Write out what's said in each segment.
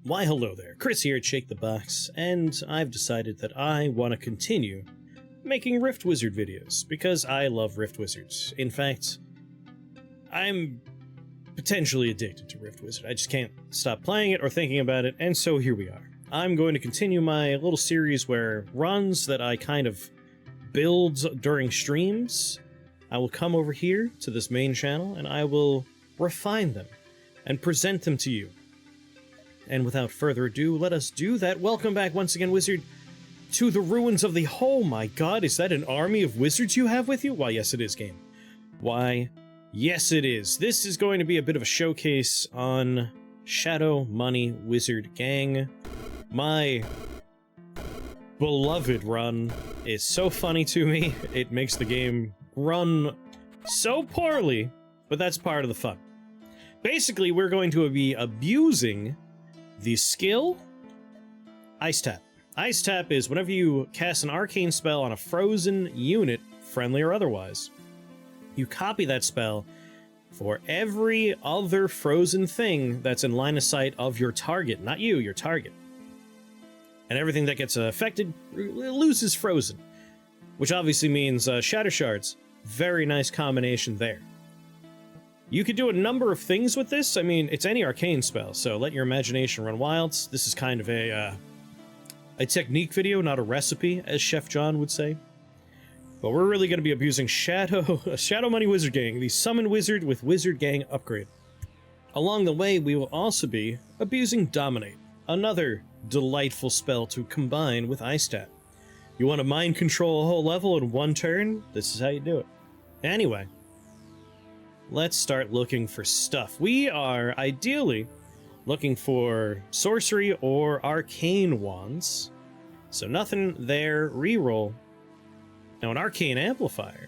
Why hello there, Chris here at Shake the Box, and I've decided that I want to continue making Rift Wizard videos, because I love Rift Wizards. In fact, I'm potentially addicted to Rift Wizard. I just can't stop playing it or thinking about it, and so here we are. I'm going to continue my little series where runs that I kind of build during streams, I will come over here to this main channel, and I will refine them and present them to you. And without further ado, let us do that. Welcome back once again, Wizard, to the ruins of the... Oh my god, is that an army of wizards you have with you? Why, yes it is, game. Why, yes it is. This is going to be a bit of a showcase on Shadow Money Wizard Gang. My beloved run is so funny to me. It makes the game run so poorly, but that's part of the fun. Basically, we're going to be abusing the skill Ice Tap. Ice Tap is whenever you cast an arcane spell on a frozen unit, friendly or otherwise, you copy that spell for every other frozen thing that's in line of sight of your target. Not you, your target. And everything that gets affected loses frozen, which obviously means Shatter Shards. Very nice combination there. You could do a number of things with this. I mean, it's any arcane spell, so let your imagination run wild. This is kind of a technique video, not a recipe, as Chef John would say. But we're really going to be abusing Shadow Money Wizard Gang, the Summon Wizard with Wizard Gang upgrade. Along the way, we will also be abusing Dominate, another delightful spell to combine with Ice Tap. You want to mind control a whole level in one turn? This is how you do it. Anyway, let's start looking for stuff. We are ideally looking for sorcery or arcane wands. So nothing there. Reroll. Now an arcane amplifier.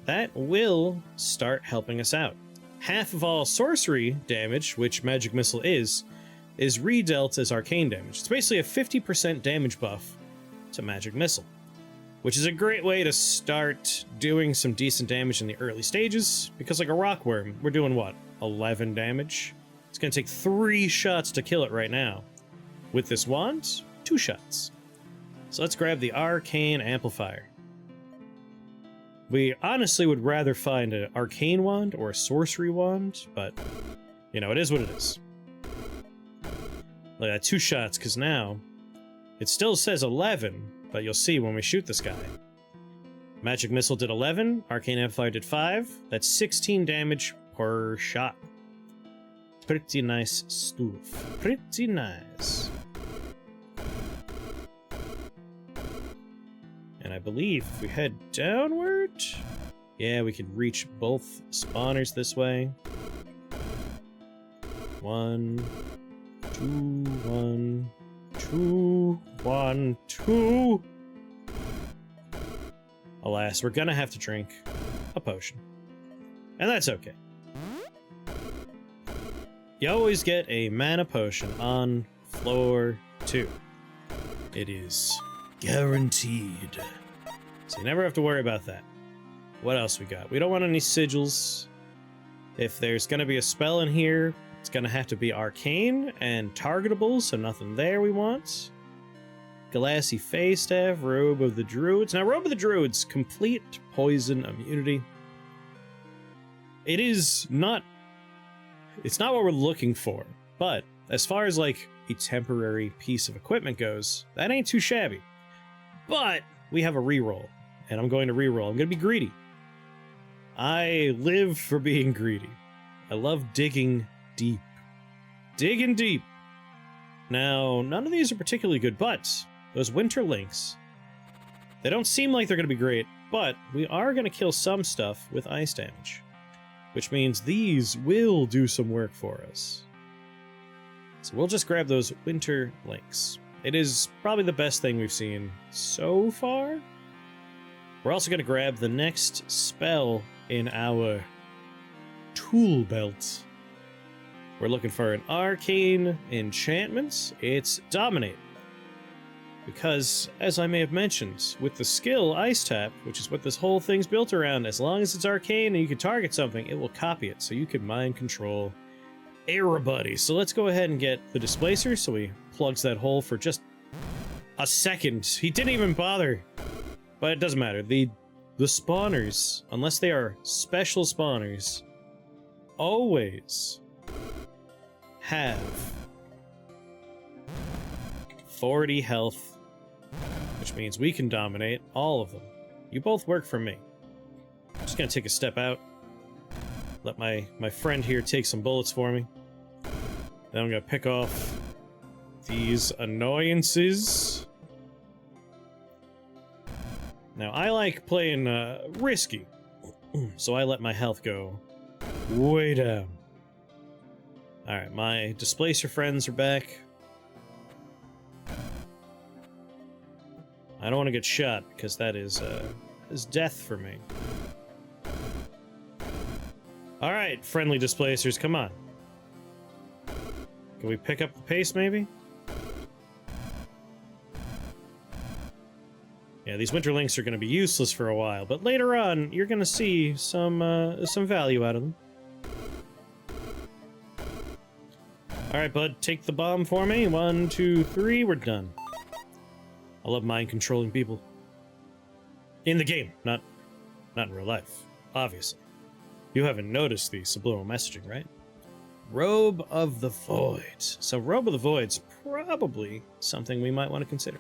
That will start helping us out. Half of all sorcery damage, which Magic Missile is redealt as arcane damage. It's basically a 50% damage buff to Magic Missile, which is a great way to start doing some decent damage in the early stages, because like a Rockworm, we're doing what? 11 damage? It's going to take 3 shots to kill it right now. With this wand, 2 shots. So let's grab the Arcane Amplifier. We honestly would rather find an Arcane Wand or a Sorcery Wand, but, you know, it is what it is. Look at that, 2 shots, because now it still says 11, but you'll see when we shoot this guy. Magic Missile did 11, Arcane Amplifier did 5. That's 16 damage per shot. Pretty nice stuff. Pretty nice. And I believe if we head downward, yeah, we can reach both spawners this way. 1, 2, 1, 2, 1, 2. Alas, we're gonna have to drink a potion. And that's okay. You always get a mana potion on floor 2. It is guaranteed. So you never have to worry about that. What else we got? We don't want any sigils. If there's gonna be a spell in here, it's gonna have to be arcane and targetable, so nothing there we want. Glassy Face Staff, Robe of the Druids. Now, Robe of the Druids, complete poison immunity. It's not what we're looking for, but as far as like a temporary piece of equipment goes, that ain't too shabby. But we have a reroll, and I'm going to reroll. I'm going to be greedy. I live for being greedy. I love digging deep. Digging deep. Now, none of these are particularly good, but those Winter Links, they don't seem like they're going to be great, but we are going to kill some stuff with ice damage, which means these will do some work for us. So we'll just grab those Winter Links. It is probably the best thing we've seen so far. We're also going to grab the next spell in our tool belt. We're looking for an arcane enchantment. It's Dominate. Because, as I may have mentioned, with the skill Ice Tap, which is what this whole thing's built around, as long as it's arcane and you can target something, it will copy it, so you can mind control everybody. So let's go ahead and get the displacer so he plugs that hole for just a second. He didn't even bother. But it doesn't matter. The spawners, unless they are special spawners, always have 40 health, which means we can dominate all of them. You both work for me. I'm just gonna take a step out. Let my friend here take some bullets for me. Then I'm gonna pick off these annoyances. Now, I like playing risky, so I let my health go way down. Alright, my displacer friends are back. I don't want to get shot, because that is death for me. Alright, friendly displacers, come on. Can we pick up the pace, maybe? Yeah, these Winterlings are going to be useless for a while, but later on, you're going to see some value out of them. Alright, bud, take the bomb for me. 1, 2, 3, we're done. I love mind-controlling people. In the game, not in real life, obviously. You haven't noticed the subliminal messaging, right? Robe of the Void. So Robe of the Void's probably something we might want to consider.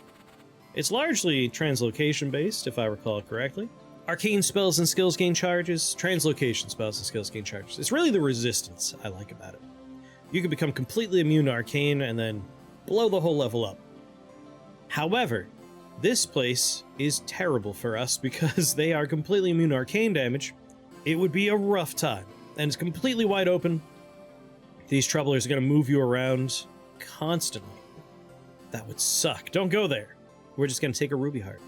It's largely translocation based, if I recall correctly. Arcane spells and skills gain charges, translocation spells and skills gain charges. It's really the resistance I like about it. You can become completely immune to arcane and then blow the whole level up. However, this place is terrible for us because they are completely immune to arcane damage. It would be a rough time, and it's completely wide open. These troublers are going to move you around constantly. That would suck. Don't go there. We're just going to take a ruby heart.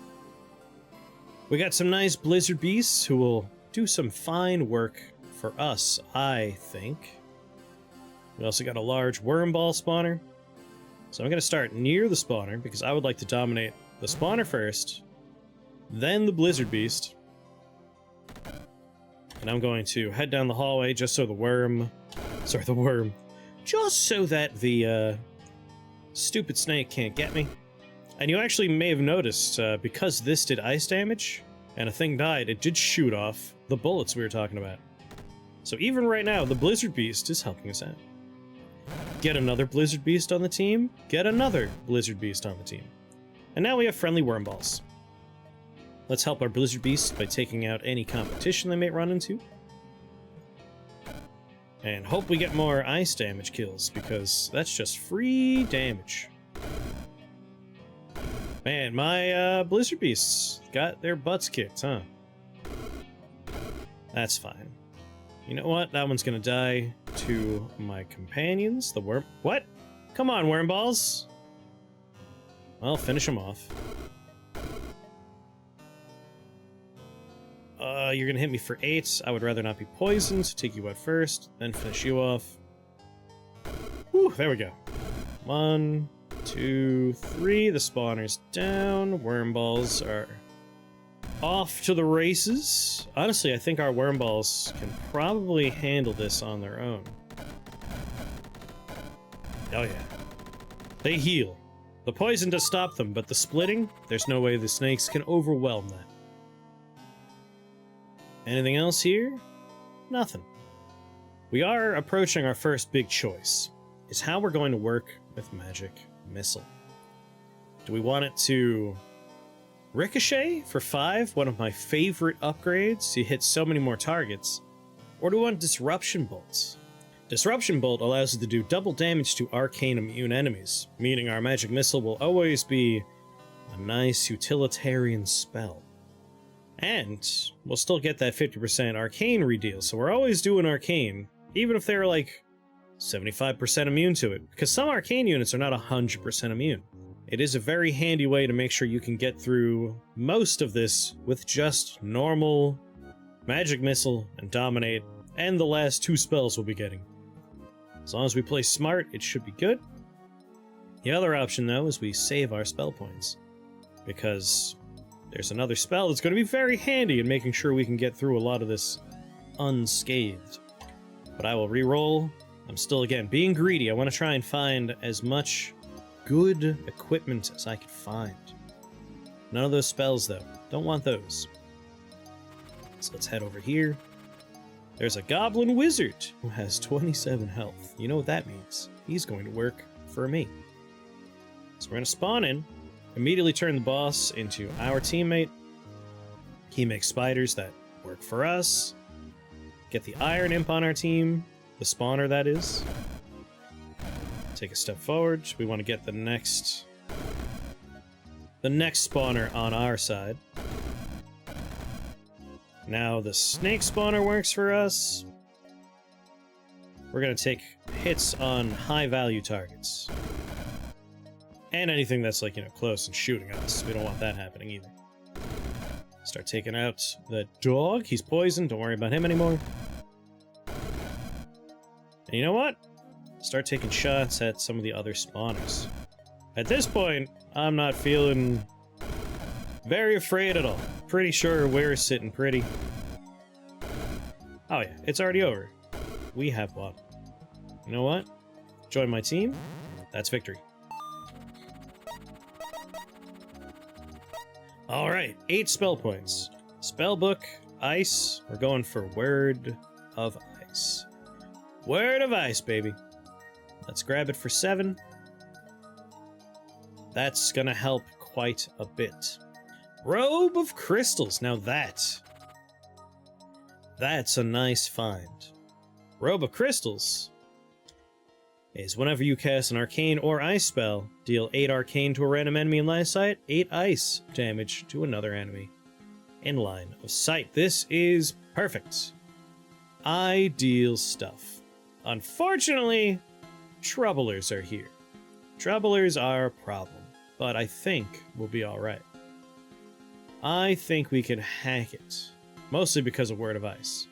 We got some nice blizzard beasts who will do some fine work for us, I think. We also got a large worm ball spawner. So I'm going to start near the spawner because I would like to dominate the spawner first, then the blizzard beast. And I'm going to head down the hallway just so just so that the stupid snake can't get me. And you actually may have noticed, because this did ice damage, and a thing died, it did shoot off the bullets we were talking about. So even right now, the Blizzard Beast is helping us out. Get another Blizzard Beast on the team, get another Blizzard Beast on the team. And now we have friendly worm balls. Let's help our Blizzard Beasts by taking out any competition they may run into. And hope we get more ice damage kills, because that's just free damage. Man, my Blizzard Beasts got their butts kicked, huh? That's fine. You know what? That one's gonna die to my companions, the worm... What? Come on, worm balls! Well, finish them off. You're gonna hit me for 8. I would rather not be poisoned, so take you out first, then finish you off. Whew, there we go. 1, 2, 3, the spawner's down, worm balls are off to the races. Honestly, I think our worm balls can probably handle this on their own. Oh yeah. They heal. The poison does stop them, but the splitting, there's no way the snakes can overwhelm that. Anything else here? Nothing. We are approaching our first big choice, is how we're going to work with Magic Missile. Do we want it to ricochet for 5, one of my favorite upgrades? You hit so many more targets. Or do we want Disruption Bolts? Disruption Bolt allows us to do double damage to arcane immune enemies, meaning our Magic Missile will always be a nice utilitarian spell. And we'll still get that 50% arcane redeal, so we're always doing arcane, even if they're like 75% immune to it, because some arcane units are not 100% immune. It is a very handy way to make sure you can get through most of this with just normal Magic Missile and Dominate, and the last 2 spells we'll be getting. As long as we play smart, it should be good. The other option, though, is we save our spell points, because there's another spell that's going to be very handy in making sure we can get through a lot of this unscathed. But I will re-roll I'm still, again, being greedy. I want to try and find as much good equipment as I can find. None of those spells, though. Don't want those. So let's head over here. There's a goblin wizard who has 27 health. You know what that means. He's going to work for me. So we're going to spawn in, immediately turn the boss into our teammate. He makes spiders that work for us. Get the Iron Imp on our team. The spawner, that is. Take a step forward. We want to get the next spawner on our side. Now the snake spawner works for us. We're going to take hits on high-value targets. And anything that's, like, you know, close and shooting us. We don't want that happening either. Start taking out the dog. He's poisoned. Don't worry about him anymore. And you know what? Start taking shots at some of the other spawners. At this point, I'm not feeling very afraid at all. Pretty sure we're sitting pretty. Oh yeah, it's already over. We have won. You know what? Join my team. That's victory. Alright, 8 spell points. Spellbook, ice. We're going for Word of Ice. Word of Ice, baby. Let's grab it for 7. That's gonna help quite a bit. Robe of Crystals. Now that's a nice find. Robe of Crystals is whenever you cast an arcane or ice spell, deal 8 arcane to a random enemy in line of sight, 8 ice damage to another enemy in line of sight. This is perfect. Ideal stuff. Unfortunately, troublers are here. Troublers are a problem, but I think we'll be alright. I think we can hack it, mostly because of Word of Ice.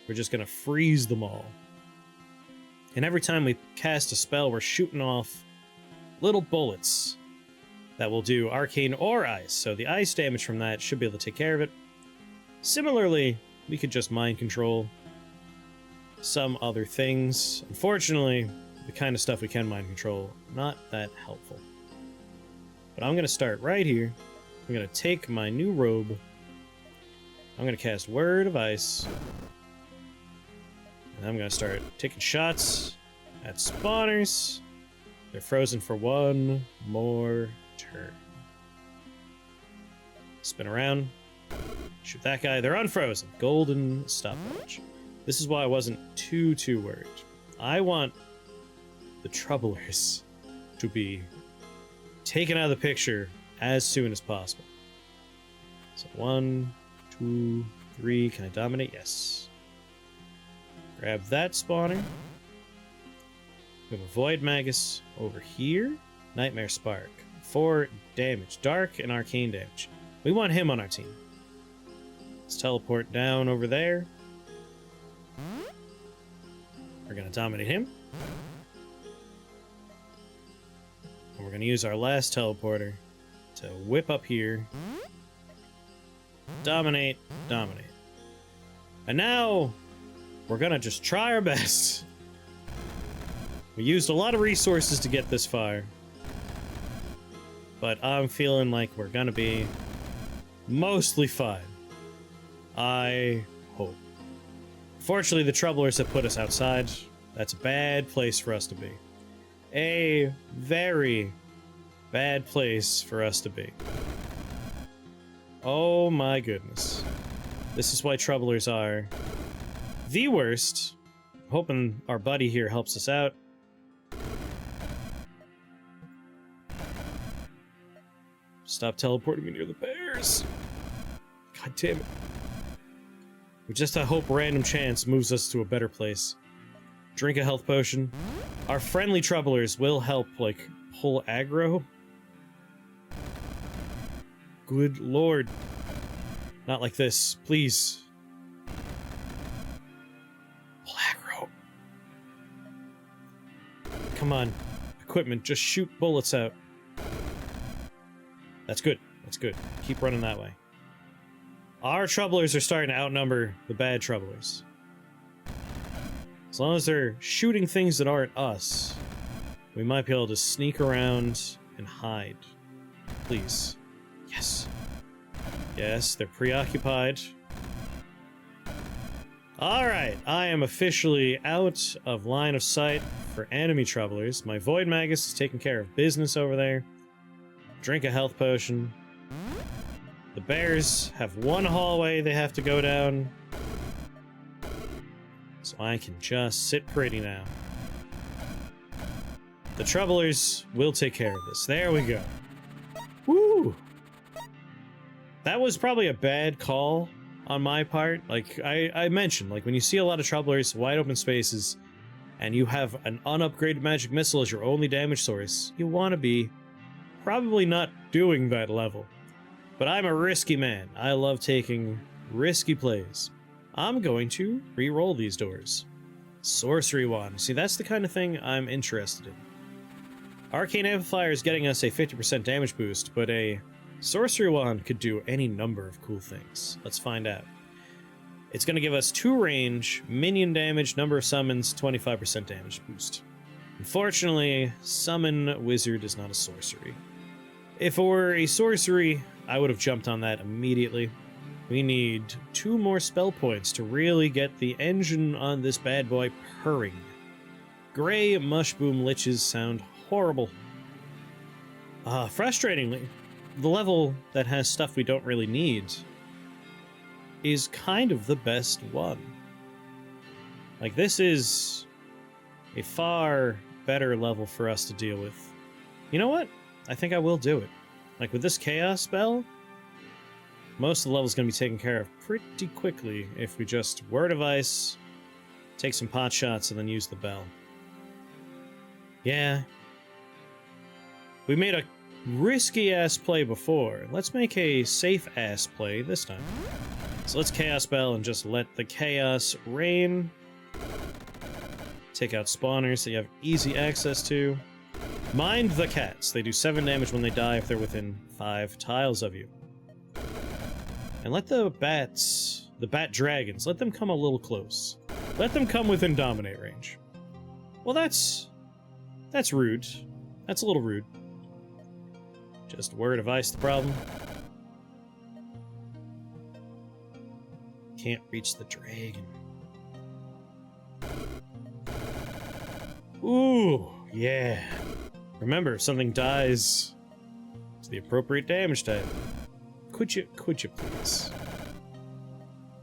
We're just gonna freeze them all. And every time we cast a spell, we're shooting off little bullets that will do arcane or ice, so the ice damage from that should be able to take care of it. Similarly, we could just mind control some other things. Unfortunately, the kind of stuff we can mind control, not that helpful. But I'm gonna start right here. I'm gonna take my new robe. I'm gonna cast Word of Ice. And I'm gonna start taking shots at spawners. They're frozen for one more turn. Spin around. Shoot that guy. They're unfrozen. Golden stopwatch. This is why I wasn't too worried. I want the troublers to be taken out of the picture as soon as possible. So 1, 2, 3. Can I dominate? Yes. Grab that spawner. We have a Void Magus over here. Nightmare Spark. 4 damage. Dark and arcane damage. We want him on our team. Let's teleport down over there. We're going to dominate him. And we're going to use our last teleporter to whip up here. Dominate, dominate. And now, we're going to just try our best. We used a lot of resources to get this far. But I'm feeling like we're going to be mostly fine. I hope. Fortunately, the troublers have put us outside. That's a bad place for us to be. A very bad place for us to be. Oh my goodness. This is why troublers are the worst. I'm hoping our buddy here helps us out. Stop teleporting me near the bears. God damn it. We just hope random chance moves us to a better place. Drink a health potion. Our friendly troublers will help, like, pull aggro. Good lord. Not like this, please. Pull aggro. Come on. Equipment, just shoot bullets out. That's good. That's good. Keep running that way. Our troublers are starting to outnumber the bad troublers. As long as they're shooting things that aren't us, we might be able to sneak around and hide. Please. Yes. Yes, they're preoccupied. Alright, I am officially out of line of sight for enemy troublers. My Void Magus is taking care of business over there. Drink a health potion. The bears have one hallway they have to go down. So I can just sit pretty now. The troublers will take care of this. There we go. Woo! That was probably a bad call on my part. Like I mentioned, like when you see a lot of troublers, wide open spaces, and you have an unupgraded magic missile as your only damage source, you want to be probably not doing that level. But I'm a risky man. I love taking risky plays. I'm going to re-roll these doors. Sorcery Wand. See, that's the kind of thing I'm interested in. Arcane Amplifier is getting us a 50% damage boost, but a Sorcery Wand could do any number of cool things. Let's find out. It's going to give us 2 range, minion damage, number of summons, 25% damage boost. Unfortunately, Summon Wizard is not a sorcery. If it were a sorcery, I would have jumped on that immediately. We need 2 more spell points to really get the engine on this bad boy purring. Gray Mushboom Liches sound horrible. Frustratingly, the level that has stuff we don't really need is kind of the best one. Like, this is a far better level for us to deal with. You know what? I think I will do it. Like, with this Chaos spell, most of the level's going to be taken care of pretty quickly if we just Word of Ice, take some pot shots, and then use the bell. Yeah. We made a risky-ass play before. Let's make a safe-ass play this time. So let's Chaos Bell and just let the chaos reign. Take out spawners that you have easy access to. Mind the cats. They do 7 damage when they die if they're within 5 tiles of you. And let the bats, the bat dragons, let them come a little close. Let them come within dominate range. Well, that's rude. That's a little rude. Just Word of Ice the problem. Can't reach the dragon. Ooh, yeah. Remember, if something dies, it's the appropriate damage type. Could you please?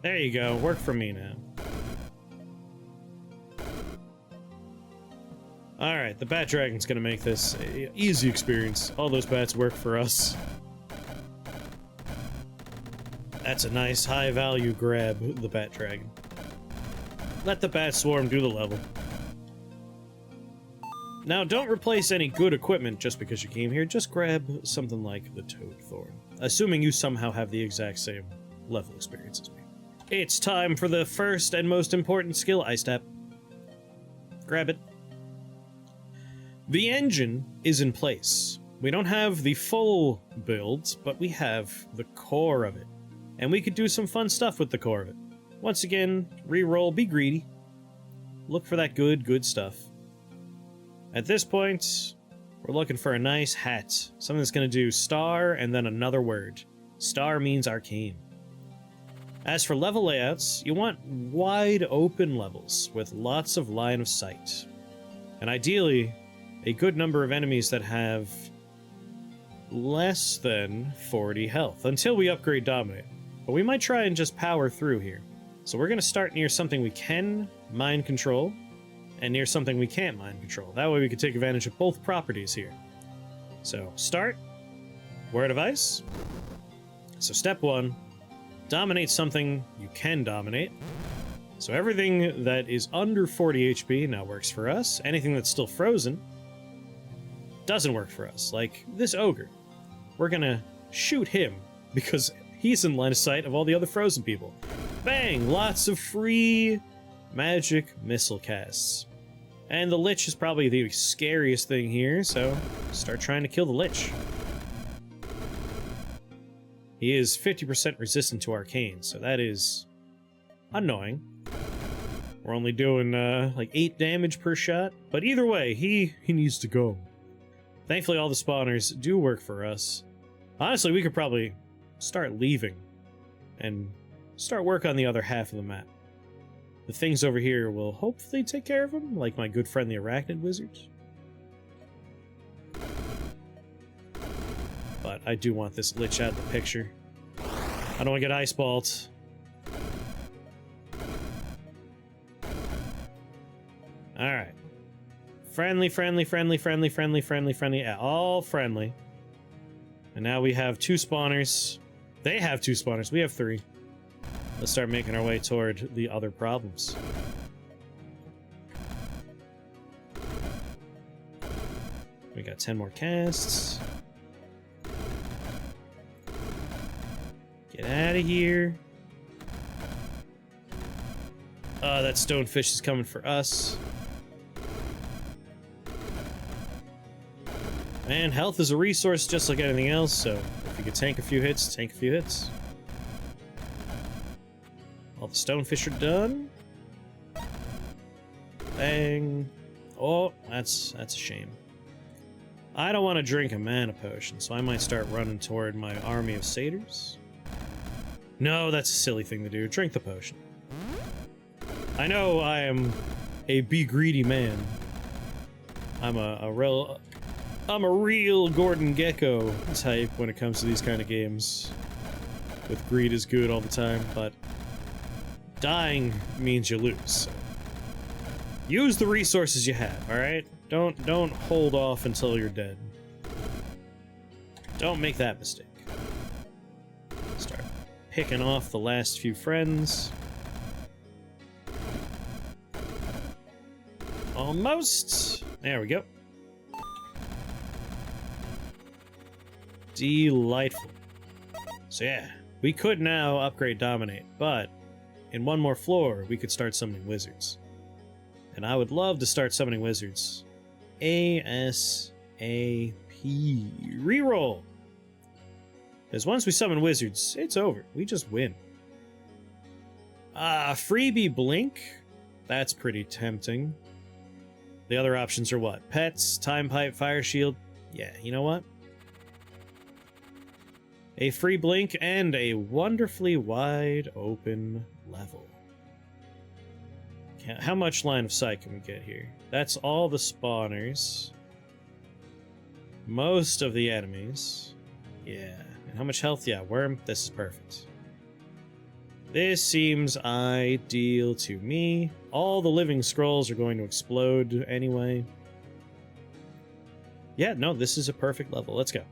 There you go, work for me now. Alright, the Bat Dragon's gonna make this an easy experience. All those bats work for us. That's a nice high-value grab, the Bat Dragon. Let the Bat Swarm do the level. Now, don't replace any good equipment just because you came here. Just grab something like the Toad Thorn. Assuming you somehow have the exact same level experience as me. It's time for the first and most important skill, Ice Tap. Grab it. The engine is in place. We don't have the full build, but we have the core of it. And we could do some fun stuff with the core of it. Once again, re-roll, be greedy. Look for that good stuff. At this point, we're looking for a nice hat. Something that's going to do star and then another word. Star means arcane. As for level layouts, you want wide open levels with lots of line of sight. And ideally, a good number of enemies that have less than 40 health until we upgrade Dominate. But we might try and just power through here. So we're going to start near something we can mind control and near something we can't mind control. That way we can take advantage of both properties here. So start, Word of Ice. So step 1, dominate something you can dominate. So everything that is under 40 HP now works for us. Anything that's still frozen doesn't work for us, like this ogre. We're gonna shoot him because he's in line of sight of all the other frozen people. Bang! Lots of free magic missile casts. And the Lich is probably the scariest thing here, so start trying to kill the Lich. He is 50% resistant to arcane, so that is annoying. We're only doing like 8 damage per shot, but either way, he needs to go. Thankfully, all the spawners do work for us. Honestly, we could probably start leaving and start work on the other half of the map. The things over here will hopefully take care of them, like my good friend the Arachnid Wizard. But I do want this Lich out of the picture. I don't want to get ice balled. Alright. Friendly, friendly, friendly, friendly, friendly, friendly, friendly. Yeah, all friendly. And now we have 2 spawners. They have 2 spawners. We have 3. Let's start making our way toward the other problems. We got 10 more casts. Get out of here. That stonefish is coming for us. Man, health is a resource just like anything else, so if you could tank a few hits, tank a few hits. All the stonefish are done. Bang. Oh, that's a shame. I don't want to drink a mana potion, so I might start running toward my army of satyrs. No, that's a silly thing to do. Drink the potion. I know I am a be greedy man. I'm a real Gordon Gekko type when it comes to these kind of games. With greed is good all the time, but dying means you lose. So use the resources you have, alright? Don't hold off until you're dead. Don't make that mistake. Start picking off the last few friends. Almost. There we go. Delightful. So yeah, we could now upgrade Dominate, but in one more floor, we could start summoning wizards. And I would love to start summoning wizards. ASAP. Reroll! Because once we summon wizards, it's over. We just win. Freebie Blink? That's pretty tempting. The other options are what? Pets, Time Pipe, Fire Shield? Yeah, you know what? A free blink and a wonderfully wide open level. How much line of sight can we get here? That's all the spawners. Most of the enemies. Yeah. And how much health? Yeah, worm. This is perfect. This seems ideal to me. All the living scrolls are going to explode anyway. Yeah, no, this is a perfect level. Let's go.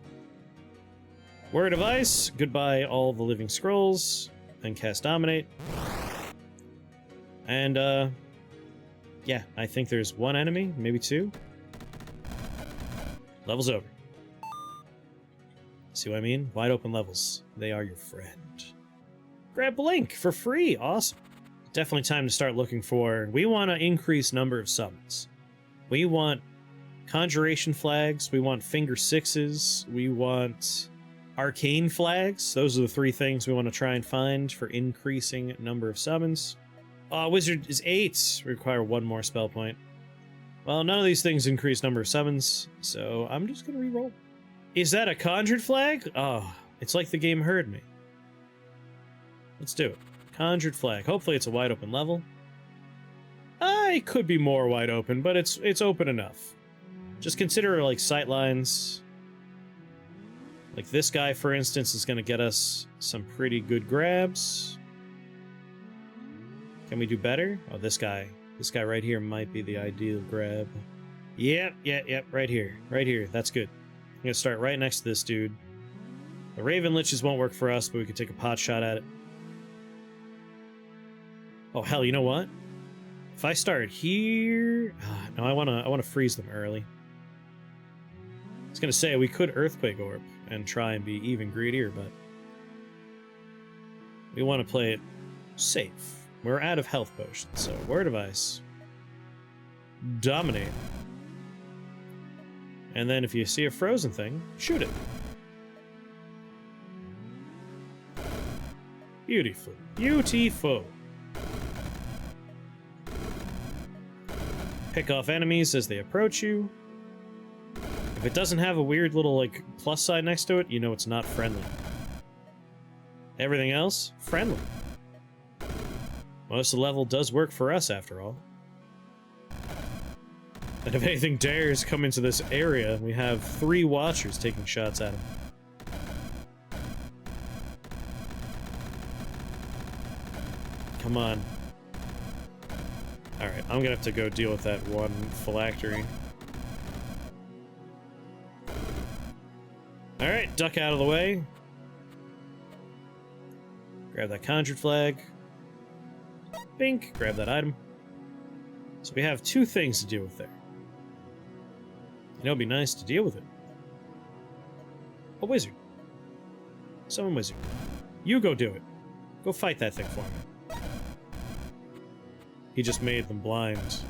Word of Ice, goodbye all the living scrolls, then cast Dominate. And, yeah, I think there's 1 enemy, maybe 2. Level's over. See what I mean? Wide open levels. They are your friend. Grab Blink for free, awesome. Definitely time to start looking for... We want to increase number of summons. We want Conjuration Flags, we want Finger 6s, we want... Arcane Flags. Those are the 3 things we want to try and find for increasing number of summons. Wizard is 8. We require 1 more spell point. Well, none of these things increase number of summons, so I'm just gonna re-roll. Is that a Conjured Flag? Oh, it's like the game heard me. Let's do it. Conjured Flag. Hopefully it's a wide open level. It could be more wide open, but it's open enough. Just consider like sight lines. Like this guy, for instance, is going to get us some pretty good grabs. Can we do better? Oh, this guy right here might be the ideal grab. Yep, right here. Right here, that's good. I'm going to start right next to this dude. The Raven Liches won't work for us, but we could take a pot shot at it. Oh, hell, you know what? If I start here... no, I want to freeze them early. I was going to say, we could Earthquake Orb and try and be even greedier, but we want to play it safe. We're out of health potions, so Word of Ice. Dominate. And then if you see a frozen thing, shoot it. Beautiful. Beautiful. Pick off enemies as they approach you. If it doesn't have a weird little, like, plus sign next to it, you know it's not friendly. Everything else, friendly. Most of the level does work for us, after all. And if anything dares come into this area, we have 3 watchers taking shots at him. Come on. Alright, I'm gonna have to go deal with that one phylactery. Alright, duck out of the way. Grab that conjured flag. Bink, grab that item. So we have 2 things to deal with there. You know, it'd be nice to deal with it. A wizard. Summon wizard. You go do it. Go fight that thing for me. He just made them blind.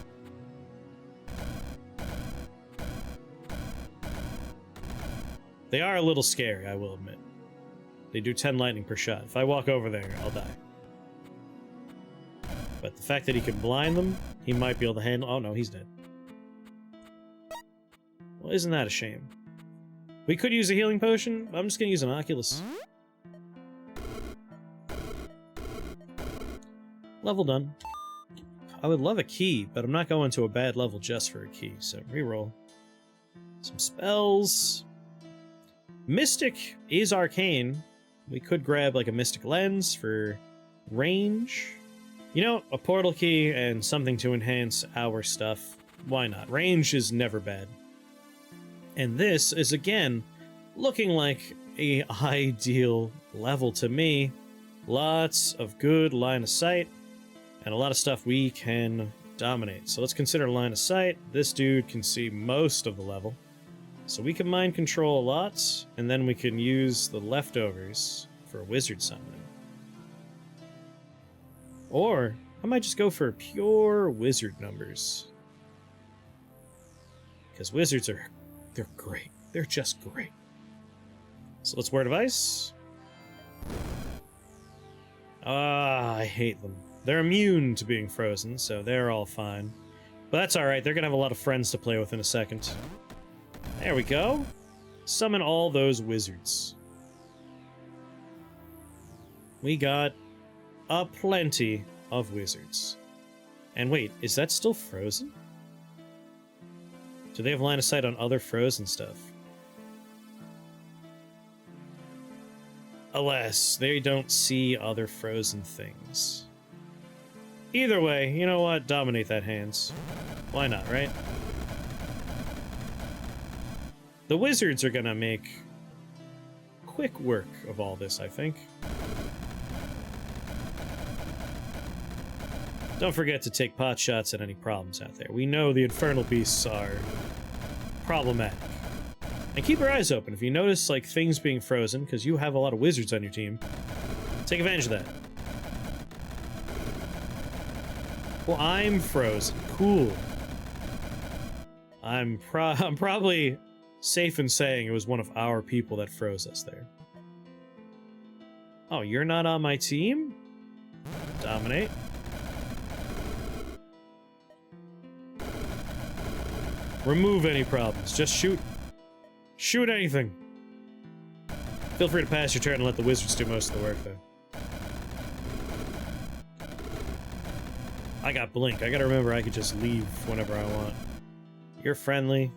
They are a little scary, I will admit. They do 10 lightning per shot. If I walk over there, I'll die. But the fact that he can blind them, he might be able to handle... Oh no, he's dead. Well, isn't that a shame? We could use a healing potion. I'm just gonna use an Oculus. Level done. I would love a key, but I'm not going to a bad level just for a key, so reroll. Some spells. Mystic is arcane. We could grab like a Mystic Lens for range. You know, a portal key and something to enhance our stuff. Why not? Range is never bad. And this is, again, looking like a ideal level to me. Lots of good line of sight, and a lot of stuff we can dominate. So let's consider line of sight. This dude can see most of the level. So we can mind control a lot, and then we can use the leftovers for a wizard summoning. Or I might just go for pure wizard numbers. Because wizards are... they're great. They're just great. So let's Word of Ice. Ah, I hate them. They're immune to being frozen, so they're all fine. But that's alright, they're gonna have a lot of friends to play with in a second. There we go. Summon all those wizards. We got a plenty of wizards. And wait, is that still frozen? Do they have line of sight on other frozen stuff? Alas, they don't see other frozen things. Either way, you know what? Dominate that hands. Why not, right? The wizards are gonna make quick work of all this, I think. Don't forget to take pot shots at any problems out there. We know the infernal beasts are problematic. And keep your eyes open. If you notice, like, things being frozen, because you have a lot of wizards on your team, take advantage of that. Well, I'm frozen. Cool. I'm probably safe in saying it was one of our people that froze us there. Oh, you're not on my team? Dominate. Remove any problems. Just shoot. Shoot anything. Feel free to pass your turn and let the wizards do most of the work, though. I got Blink. I gotta remember I could just leave whenever I want. You're friendly.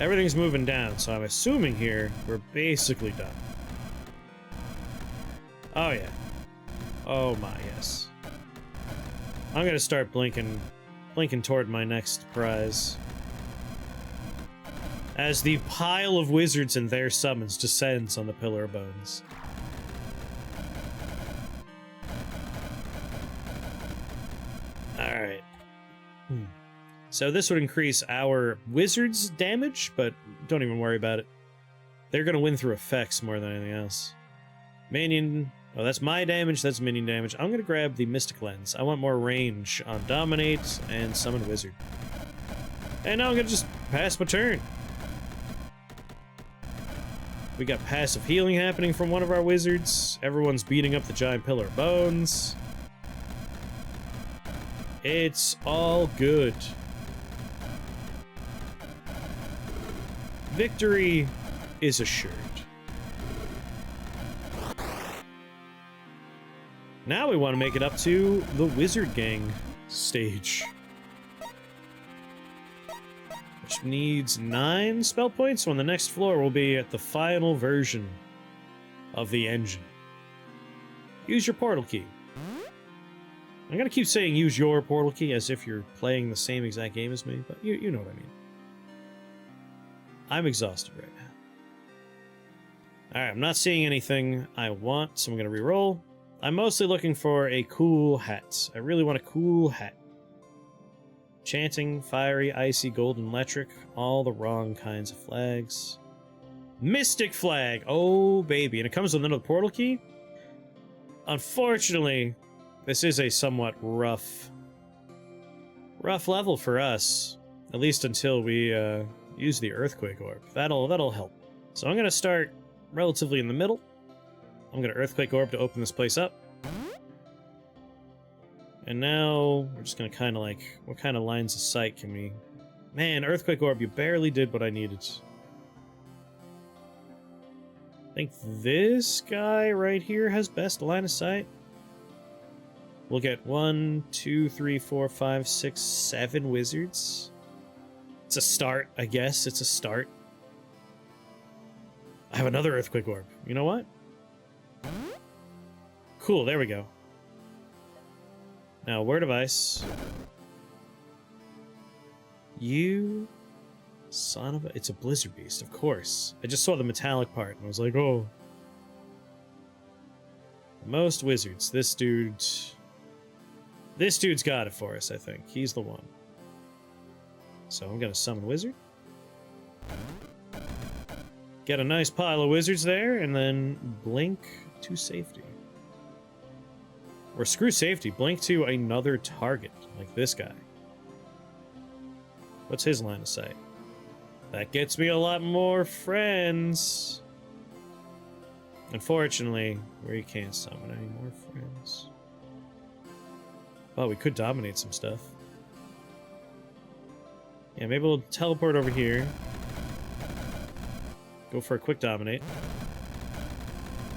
Everything's moving down, so I'm assuming here we're basically done. Oh, yeah. Oh, my, yes. I'm gonna start blinking toward my next prize. As the pile of wizards and their summons descends on the Pillar of Bones. Alright. So this would increase our wizards' damage, but don't even worry about it. They're gonna win through effects more than anything else. Minion... Oh, that's my damage, that's minion damage. I'm gonna grab the Mystic Lens. I want more range on Dominate and Summon Wizard. And now I'm gonna just pass my turn. We got passive healing happening from one of our wizards. Everyone's beating up the giant Pillar of Bones. It's all good. Victory is assured. Now we want to make it up to the Wizard Gang stage, which needs 9 spell points, so on the next floor will be at the final version of the engine. Use your portal key. I'm gonna keep saying use your portal key as if you're playing the same exact game as me, but you know what I mean. I'm exhausted right now. Alright, I'm not seeing anything I want, so I'm gonna reroll. I'm mostly looking for a cool hat. I really want a cool hat. Chanting, fiery, icy, golden, electric, all the wrong kinds of flags. Mystic flag! Oh, baby. And it comes with another portal key? Unfortunately, this is a somewhat rough level for us. At least until we use the Earthquake Orb. That'll help. So I'm gonna start relatively in the middle. I'm gonna Earthquake Orb to open this place up. And now we're just gonna kind of like, what kind of lines of sight can we... Man, Earthquake Orb, you barely did what I needed. I think this guy right here has best line of sight. We'll get 1, 2, 3, 4, 5, 6, 7 wizards. It's a start, I guess. It's a start. I have another Earthquake Orb. You know what? Cool, there we go. Now, Word of Ice. You son of a... It's a Blizzard Beast, of course. I just saw the metallic part, and I was like, oh. Most wizards. This dude's got it for us, I think. He's the one. So I'm gonna summon Wizard. Get a nice pile of wizards there, and then blink to safety. Or screw safety, blink to another target, like this guy. What's his line of sight? That gets me a lot more friends. Unfortunately, we can't summon any more friends. Well, we could dominate some stuff. Yeah, maybe we'll teleport over here. Go for a quick dominate.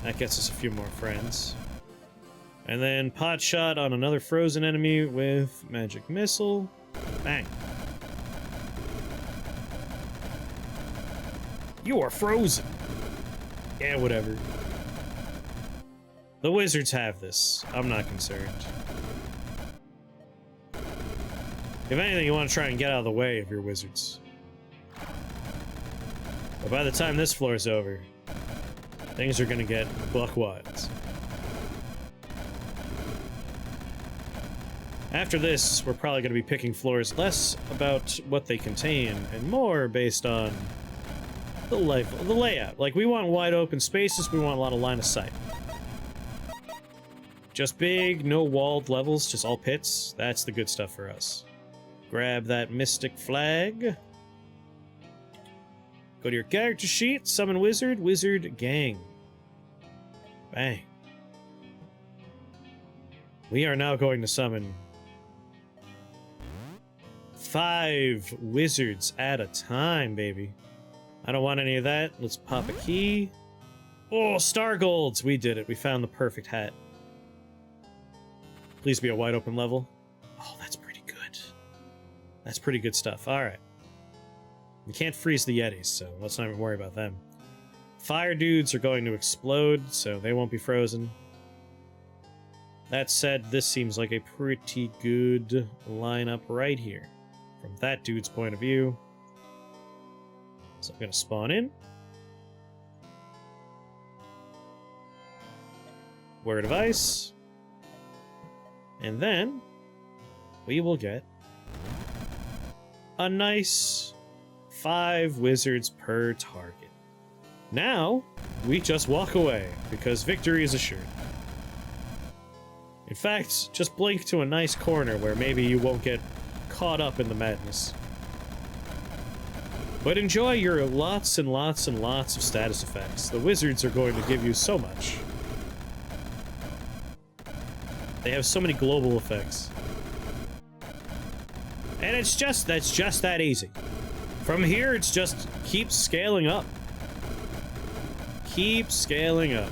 That gets us a few more friends. And then pot shot on another frozen enemy with magic missile. Bang. You are frozen. Yeah, whatever. The wizards have this. I'm not concerned. If anything, you want to try and get out of the way of your wizards. But by the time this floor is over, things are gonna get buck wild. After this, we're probably gonna be picking floors less about what they contain and more based on the layout. Like, we want wide open spaces, we want a lot of line of sight. Just big, no walled levels, just all pits. That's the good stuff for us. Grab that mystic flag. Go to your character sheet, summon wizard, wizard gang. Bang. We are now going to summon 5 wizards at a time, baby. I don't want any of that. Let's pop a key. Oh, star golds! We did it. We found the perfect hat. Please be a wide open level. Oh, that's pretty good. That's pretty good stuff. Alright. We can't freeze the Yetis, so let's not even worry about them. Fire dudes are going to explode, so they won't be frozen. That said, this seems like a pretty good lineup right here. From that dude's point of view. So I'm going to spawn in. Word of Ice. And then we will get a nice 5 wizards per target. Now, we just walk away, because victory is assured. In fact, just blink to a nice corner where maybe you won't get caught up in the madness. But enjoy your lots and lots and lots of status effects. The wizards are going to give you so much. They have so many global effects. And that's just that easy. From here, it's just keep scaling up. Keep scaling up.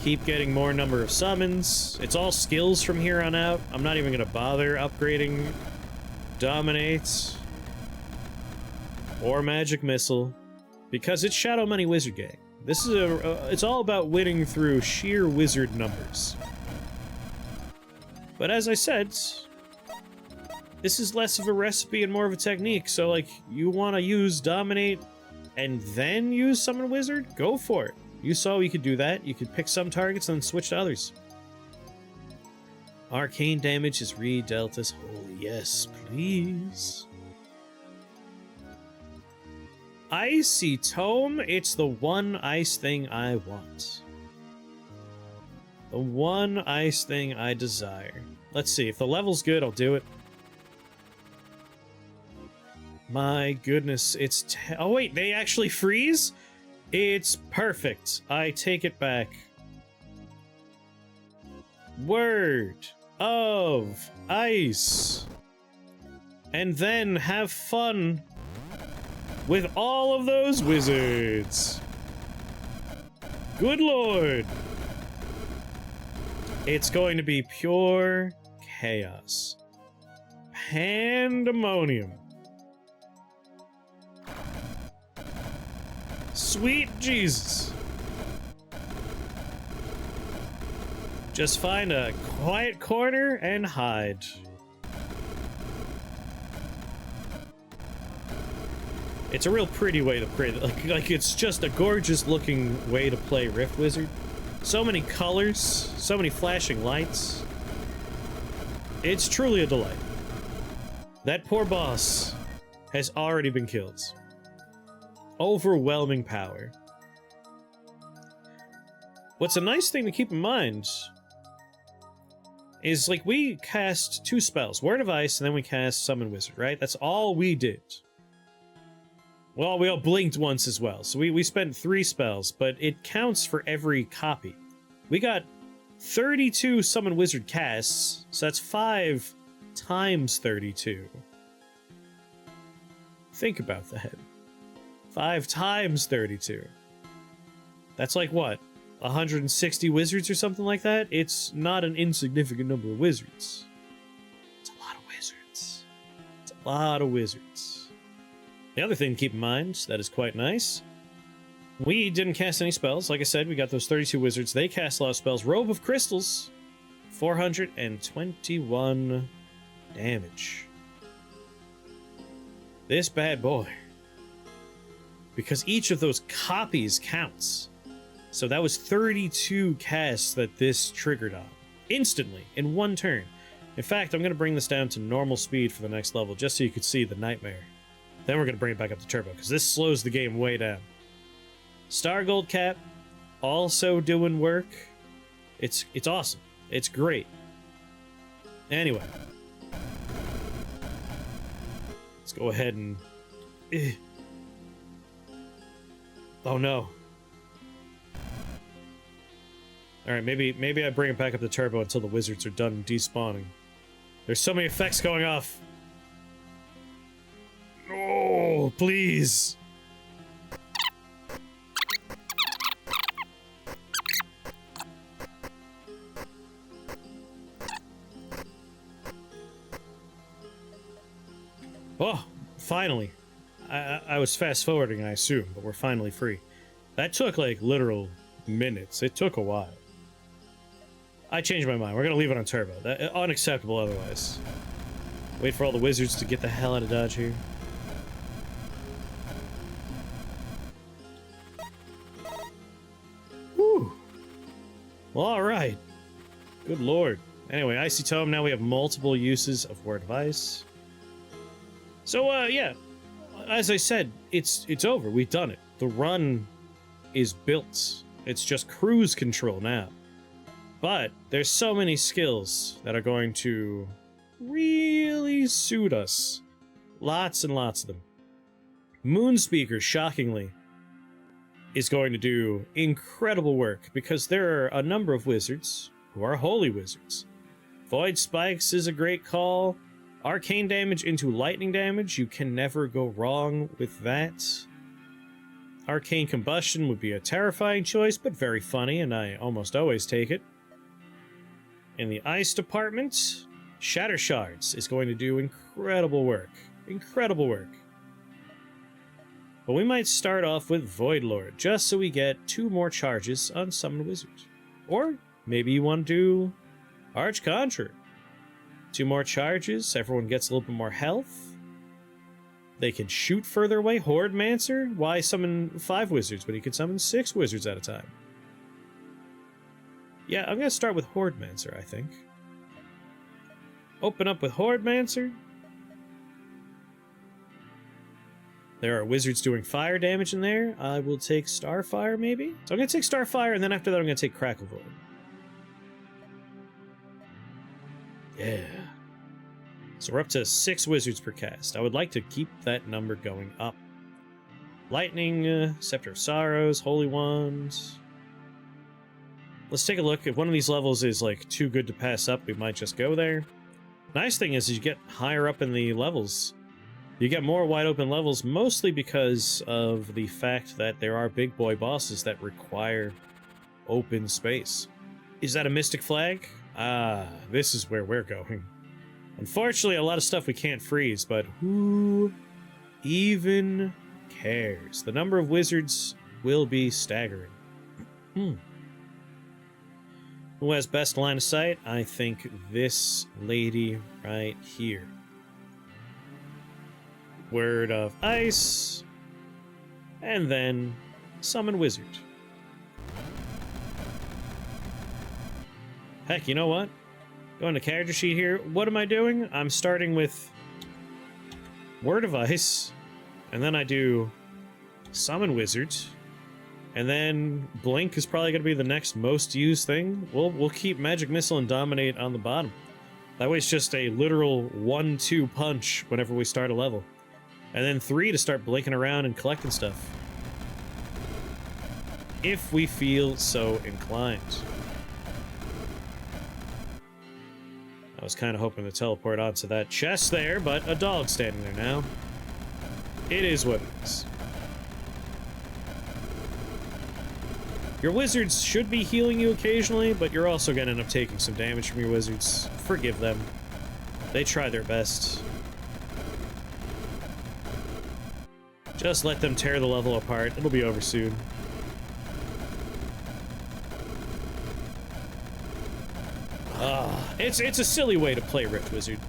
Keep getting more number of summons. It's all skills from here on out. I'm not even going to bother upgrading Dominate or Magic Missile because it's Shadow Money Wizard Gang. This is it's all about winning through sheer wizard numbers. But as I said, this is less of a recipe and more of a technique. So like, you want to use Dominate and then use Summon Wizard? Go for it. You saw you could do that. You could pick some targets and then switch to others. Arcane damage is re-dealt as holy. Yes, please. Icy Tome. It's the one ice thing I want. The one ice thing I desire. Let's see. If the level's good, I'll do it. My goodness, it's... oh wait, they actually freeze? It's perfect. I take it back. Word of Ice. And then have fun with all of those wizards. Good lord. It's going to be pure chaos. Pandemonium. Sweet Jesus. Just find a quiet corner and hide. It's a real pretty way to play. Like it's just a gorgeous looking way to play Rift Wizard. So many colors, so many flashing lights. It's truly a delight. That poor boss has already been killed. Overwhelming power. What's a nice thing to keep in mind is, like, we cast 2 spells, Word of Ice, and then we cast Summon Wizard, right? That's all we did. Well, we all blinked once as well, so we spent 3 spells, but it counts for every copy. We got 32 Summon Wizard casts, so that's 5 times 32. Think about that. 5 times 32. That's like what? 160 wizards or something like that? It's not an insignificant number of wizards. It's a lot of wizards. It's a lot of wizards. The other thing to keep in mind that is quite nice, we didn't cast any spells. Like I said, we got those 32 wizards. They cast a lot of spells. Robe of Crystals, 421 damage. This bad boy. Because each of those copies counts. So that was 32 casts that this triggered on. Instantly, in one turn. In fact, I'm going to bring this down to normal speed for the next level, just so you could see the nightmare. Then we're going to bring it back up to turbo, because this slows the game way down. Star Gold Cap, also doing work. It's awesome. It's great. Anyway. Let's go ahead and... Oh no. Alright, maybe I bring it back up to turbo until the wizards are done despawning. There's so many effects going off. Oh, please. Oh, finally. I was fast forwarding, I assume, but we're finally free. That took like literal minutes. It took a while. I changed my mind. We're gonna leave it on turbo. Unacceptable otherwise. Wait for all the wizards to get the hell out of Dodge here. Whew. Well, alright. Good lord. Anyway, Icy Tome, now we have multiple uses of Word of Ice. So, yeah. As I said, it's over. We've done it. The run is built. It's just cruise control now. But there's so many skills that are going to really suit us. Lots and lots of them. Moonspeaker, shockingly, is going to do incredible work because there are a number of wizards who are holy wizards. Void Spikes is a great call. Arcane damage into lightning damage. You can never go wrong with that. Arcane Combustion would be a terrifying choice, but very funny, and I almost always take it. In the ice department, Shatter Shards is going to do incredible work. Incredible work. But we might start off with Void Lord, just so we get 2 more charges on Summon Wizard. Or maybe you want to do Arch Conjurer. 2 more charges, everyone gets a little bit more health. They can shoot further away. Horde Mancer? Why summon 5 wizards when you could summon 6 wizards at a time? Yeah, I'm going to start with Horde Mancer, I think. Open up with Horde Mancer. There are wizards doing fire damage in there. I will take Starfire, maybe? So I'm going to take Starfire, and then after that I'm going to take Crackle Void. Yeah. So we're up to 6 wizards per cast. I would like to keep that number going up. Lightning, Scepter of Sorrows, Holy Wands. Let's take a look. If one of these levels is like too good to pass up, we might just go there. Nice thing is you get higher up in the levels. You get more wide open levels, mostly because of the fact that there are big boy bosses that require open space. Is that a Mystic Flag? Ah, this is where we're going. Unfortunately, a lot of stuff we can't freeze, but who even cares? The number of wizards will be staggering. Who has best line of sight? I think this lady right here. Word of Ice, and then Summon Wizard. Heck, you know what? Going to character sheet here. What am I doing? I'm starting with Word of Ice, and then I do Summon Wizard, and then Blink is probably going to be the next most used thing. We'll keep Magic Missile and Dominate on the bottom. That way it's just a literal 1-2 punch whenever we start a level. And then 3 to start blinking around and collecting stuff. If we feel so inclined. I was kind of hoping to teleport onto that chest there, but a dog standing there now. It is what it is. Your wizards should be healing you occasionally, but you're also going to end up taking some damage from your wizards. Forgive them. They try their best. Just let them tear the level apart. It'll be over soon. It's a silly way to play Rift Wizard.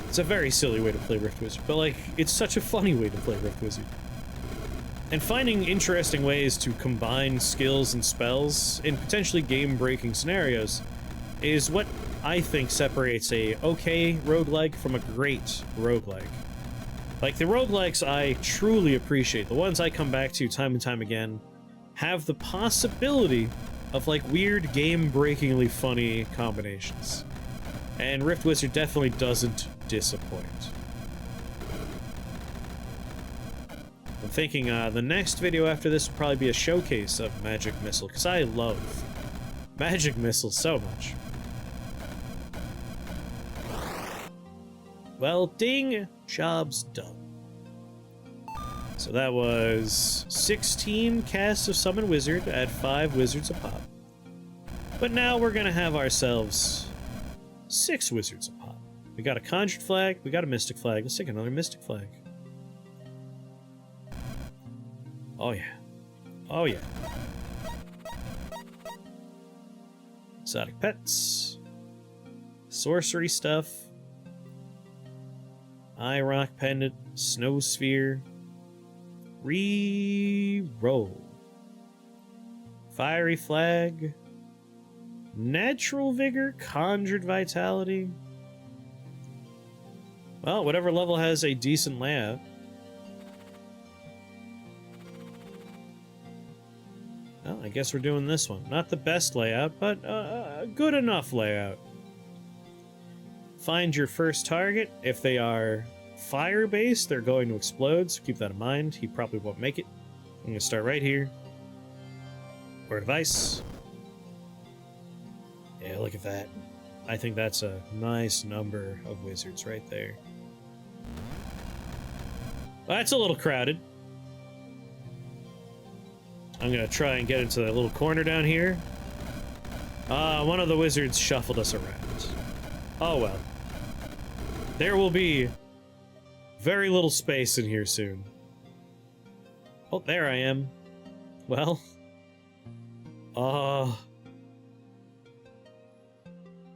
It's a very silly way to play Rift Wizard, but like, it's such a funny way to play Rift Wizard. And finding interesting ways to combine skills and spells in potentially game-breaking scenarios is what I think separates a okay roguelike from a great roguelike. Like, the roguelikes I truly appreciate, the ones I come back to time and time again, have the possibility of, like, weird, game-breakingly funny combinations. And Rift Wizard definitely doesn't disappoint. I'm thinking the next video after this will probably be a showcase of Magic Missile, because I love Magic Missile so much. Well, ding! Job's done. So that was 16 casts of Summon Wizard at 5 wizards a pop. But now we're gonna have ourselves 6 wizards a pop. We got a Conjured Flag, we got a Mystic Flag. Let's take another Mystic Flag. Oh yeah. Oh yeah. Exotic pets. Sorcery stuff. Eye Rock Pendant. Snow Sphere. Re-roll. Fiery Flag. Natural Vigor. Conjured Vitality. Well, whatever level has a decent layout. Well, I guess we're doing this one. Not the best layout, but a good enough layout. Find your first target. If they are fire-based, they're going to explode, so keep that in mind. He probably won't make it. I'm going to start right here. Word of Ice. Yeah, look at that. I think that's a nice number of wizards right there. That's a little crowded. I'm gonna try and get into that little corner down here. One of the wizards shuffled us around. Oh well. There will be very little space in here soon. Oh, there I am. Well.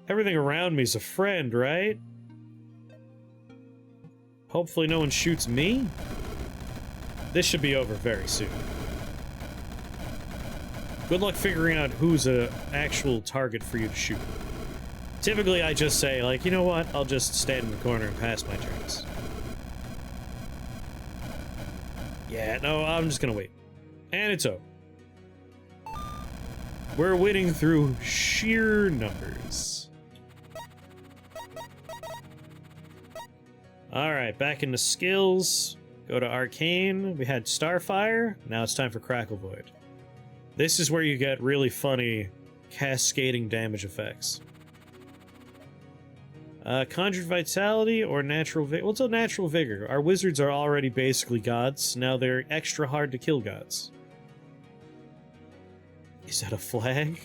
Everything around me is a friend, right? Hopefully no one shoots me. This should be over very soon. Good luck figuring out who's an actual target for you to shoot. Typically, I just say, like, you know what? I'll just stand in the corner and pass my turns. Yeah, no, I'm just gonna wait. And it's over. We're winning through sheer numbers. Alright, back into skills. Go to Arcane. We had Starfire. Now it's time for Crackle Void. This is where you get really funny cascading damage effects. Conjured Vitality or Natural Vigor? What's a Natural Vigor? Our wizards are already basically gods. Now they're extra hard to kill gods. Is that a flag?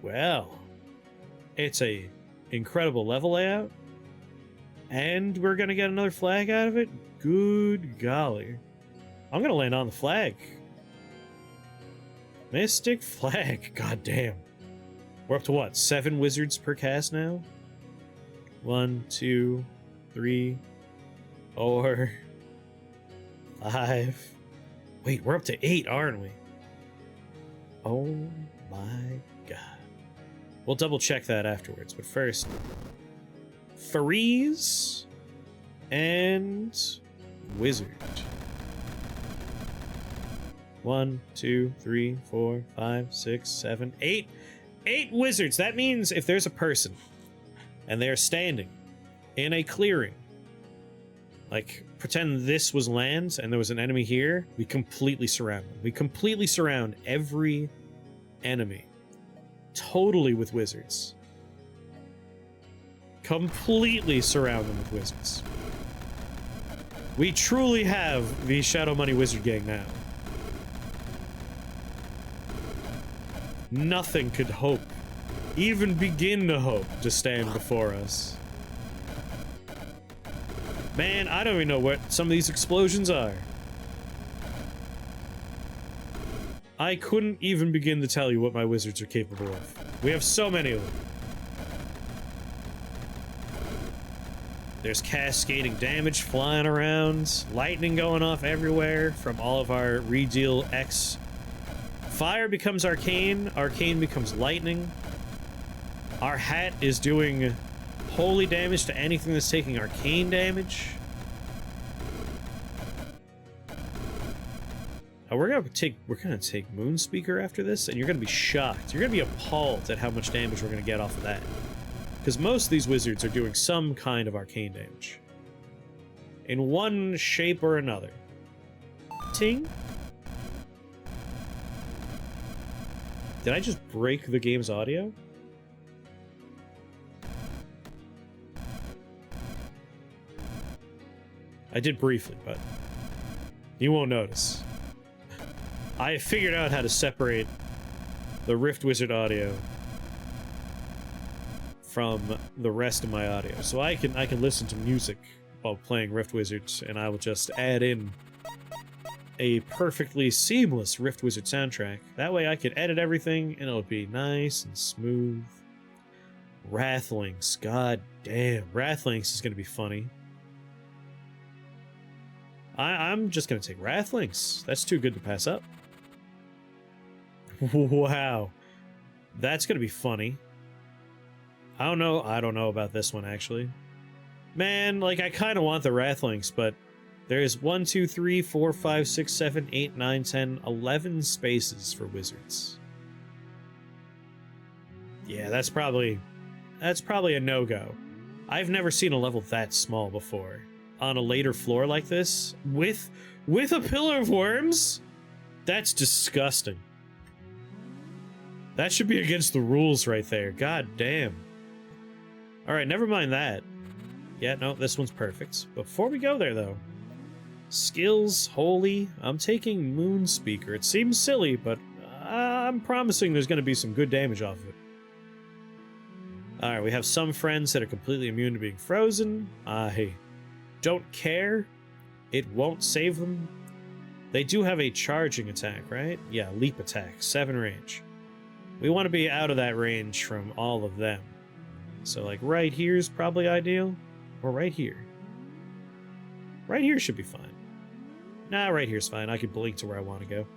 Well, it's a incredible level layout. And we're gonna get another flag out of it? Good golly. I'm gonna land on the flag. Mystic Flag. God damn. We're up to what? 7 wizards per cast now? 1, 2, 3, 4, 5. Wait, we're up to 8, aren't we? Oh my god. We'll double check that afterwards, but first, freeze and wizard. 1, 2, 3, 4, 5, 6, 7, 8. 8 wizards. That means if there's a person and they're standing in a clearing, like pretend this was land and there was an enemy here, we completely surround them. We completely surround every enemy. Totally with wizards. Completely surround them with wizards. We truly have the Shadow Money Wizard Gang now. Nothing could hope, even begin to hope, to stand before us. Man, I don't even know what some of these explosions are. I couldn't even begin to tell you what my wizards are capable of. We have so many of them. There's cascading damage flying around, lightning going off everywhere from all of our Redeal X. Fire becomes arcane, arcane becomes lightning. Our hat is doing holy damage to anything that's taking arcane damage. We're gonna take Moonspeaker after this, and you're gonna be shocked. You're gonna be appalled at how much damage we're gonna get off of that. Because most of these wizards are doing some kind of arcane damage. In one shape or another. Ting? Did I just break the game's audio? I did briefly, but you won't notice. I figured out how to separate the Rift Wizard audio from the rest of my audio. So I can listen to music while playing Rift Wizards, and I will just add in a perfectly seamless Rift Wizard soundtrack. That way I can edit everything and it'll be nice and smooth. Wrathlings, god damn. Wrathlings is gonna be funny. I'm just gonna take Wrathlings. That's too good to pass up. Wow. That's gonna be funny. I don't know about this one actually. Man, like I kinda want the Wrathlings, but there's 1, 2, 3, 4, 5, 6, 7, 8, 9, 10, 11 spaces for wizards. Yeah, that's probably a no-go. I've never seen a level that small before. On a later floor like this, with a Pillar of Worms? That's disgusting. That should be against the rules right there. God damn. Alright, never mind that. Yeah, no, this one's perfect. Before we go there, though, skills, holy, I'm taking Moonspeaker. It seems silly, but I'm promising there's going to be some good damage off of it. Alright, we have some friends that are completely immune to being frozen. I don't care. It won't save them. They do have a charging attack, right? Yeah, leap attack, 7 range. We want to be out of that range from all of them. So, like, right here is probably ideal. Or right here. Right here should be fine. Nah, right here's fine. I can blink to where I want to go.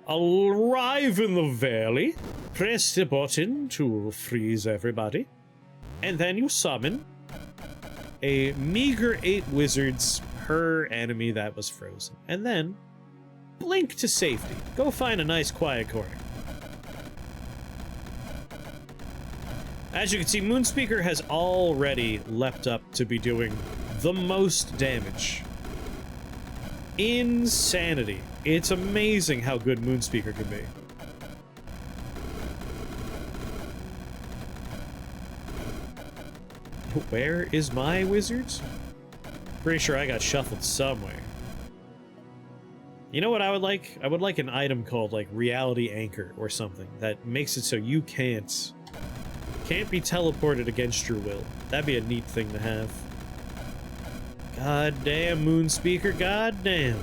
Arrive in the valley. Press the button to freeze everybody. And then you summon a meager 8 wizards per enemy that was frozen. And then blink to safety. Go find a nice quiet corner. As you can see, Moonspeaker has already leapt up to be doing the most damage. Insanity. It's amazing how good Moonspeaker can be. Where is my wizard? Pretty sure I got shuffled somewhere. You know what I would like? I would like an item called, like, Reality Anchor or something that makes it so you can't be teleported against your will. That'd be a neat thing to have. God damn, Moonspeaker, god damn.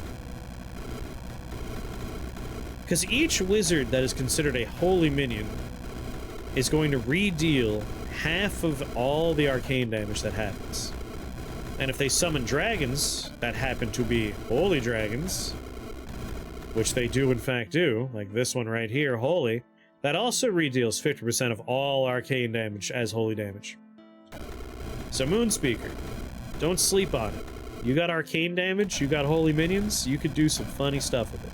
Because each wizard that is considered a holy minion is going to re-deal half of all the arcane damage that happens. And if they summon dragons that happen to be holy dragons, which they do in fact do, like this one right here, holy, that also re-deals 50% of all arcane damage as holy damage. So Moonspeaker, don't sleep on it. You got arcane damage, you got holy minions, you could do some funny stuff with it.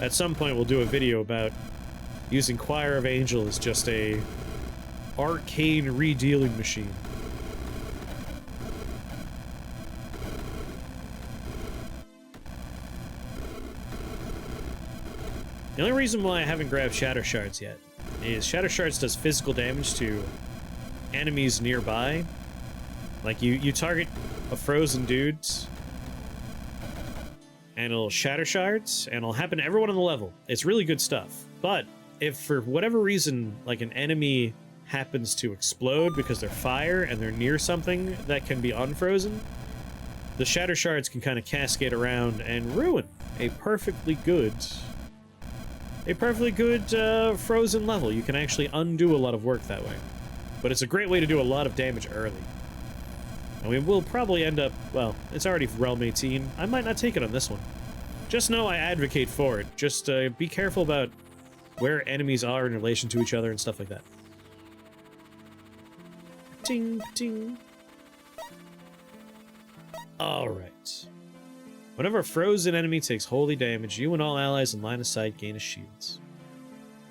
At some point we'll do a video about using Choir of Angel as just a arcane re-dealing machine. The only reason why I haven't grabbed Shatter Shards yet is Shatter Shards does physical damage to enemies nearby. Like, you target a frozen dude, and it'll Shatter Shards, and it'll happen to everyone on the level. It's really good stuff. But if for whatever reason, like, an enemy happens to explode because they're fire and they're near something that can be unfrozen, the Shatter Shards can kind of cascade around and ruin a perfectly good frozen level. You can actually undo a lot of work that way. But it's a great way to do a lot of damage early. And we will probably end up, well, it's already Realm 18. I might not take it on this one. Just know I advocate for it. Just be careful about where enemies are in relation to each other and stuff like that. Ting, ting. Alright. Whenever a frozen enemy takes holy damage, you and all allies in line of sight gain a shield.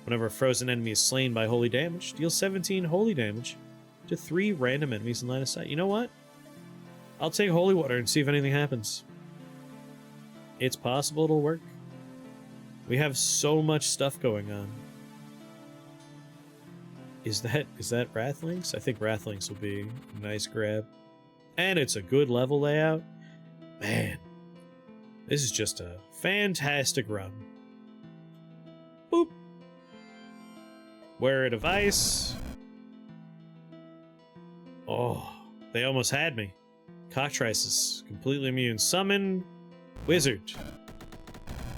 Whenever a frozen enemy is slain by holy damage, deal 17 holy damage to 3 random enemies in line of sight. You know what? I'll take holy water and see if anything happens. It's possible it'll work. We have so much stuff going on. Is that Wrathlings? I think Wrathlings will be a nice grab. And it's a good level layout. Man. This is just a fantastic run. Boop. Word of Ice. Oh, they almost had me. Cockatrice is completely immune. Summon Wizard.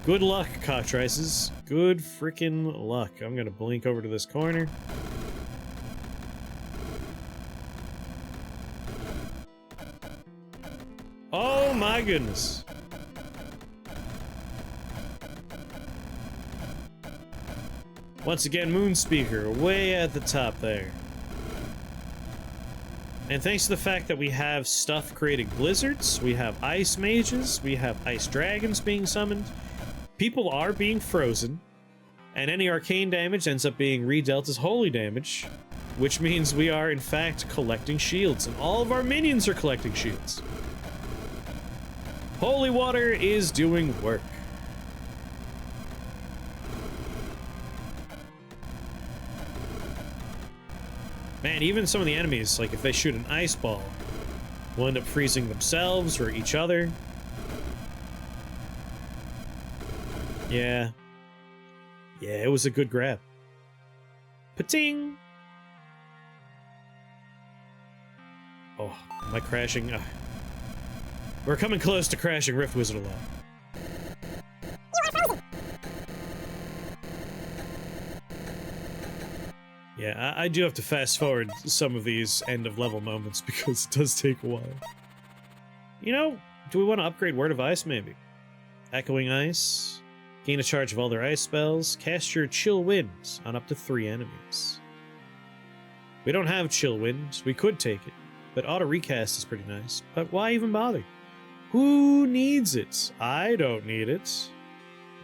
Good luck, Cockatrices. Good freaking luck. I'm gonna blink over to this corner. Oh my goodness. Once again, Moonspeaker, way at the top there. And thanks to the fact that we have stuff creating blizzards, we have ice mages, we have ice dragons being summoned, people are being frozen, and any arcane damage ends up being redealt as holy damage, which means we are in fact collecting shields, and all of our minions are collecting shields. Holy water is doing work. Man, even some of the enemies, like if they shoot an ice ball, will end up freezing themselves or each other. Yeah. Yeah, it was a good grab. Pa-ting! Oh, am I crashing? We're coming close to crashing Rift Wizard a lot. Yeah, I do have to fast forward some of these end of level moments because it does take a while. You know, do we want to upgrade Word of Ice maybe? Echoing Ice, gain a charge of all their ice spells, cast your Chill Wind on up to 3 enemies. We don't have Chill Wind, we could take it, but auto recast is pretty nice. But why even bother? Who needs it? I don't need it.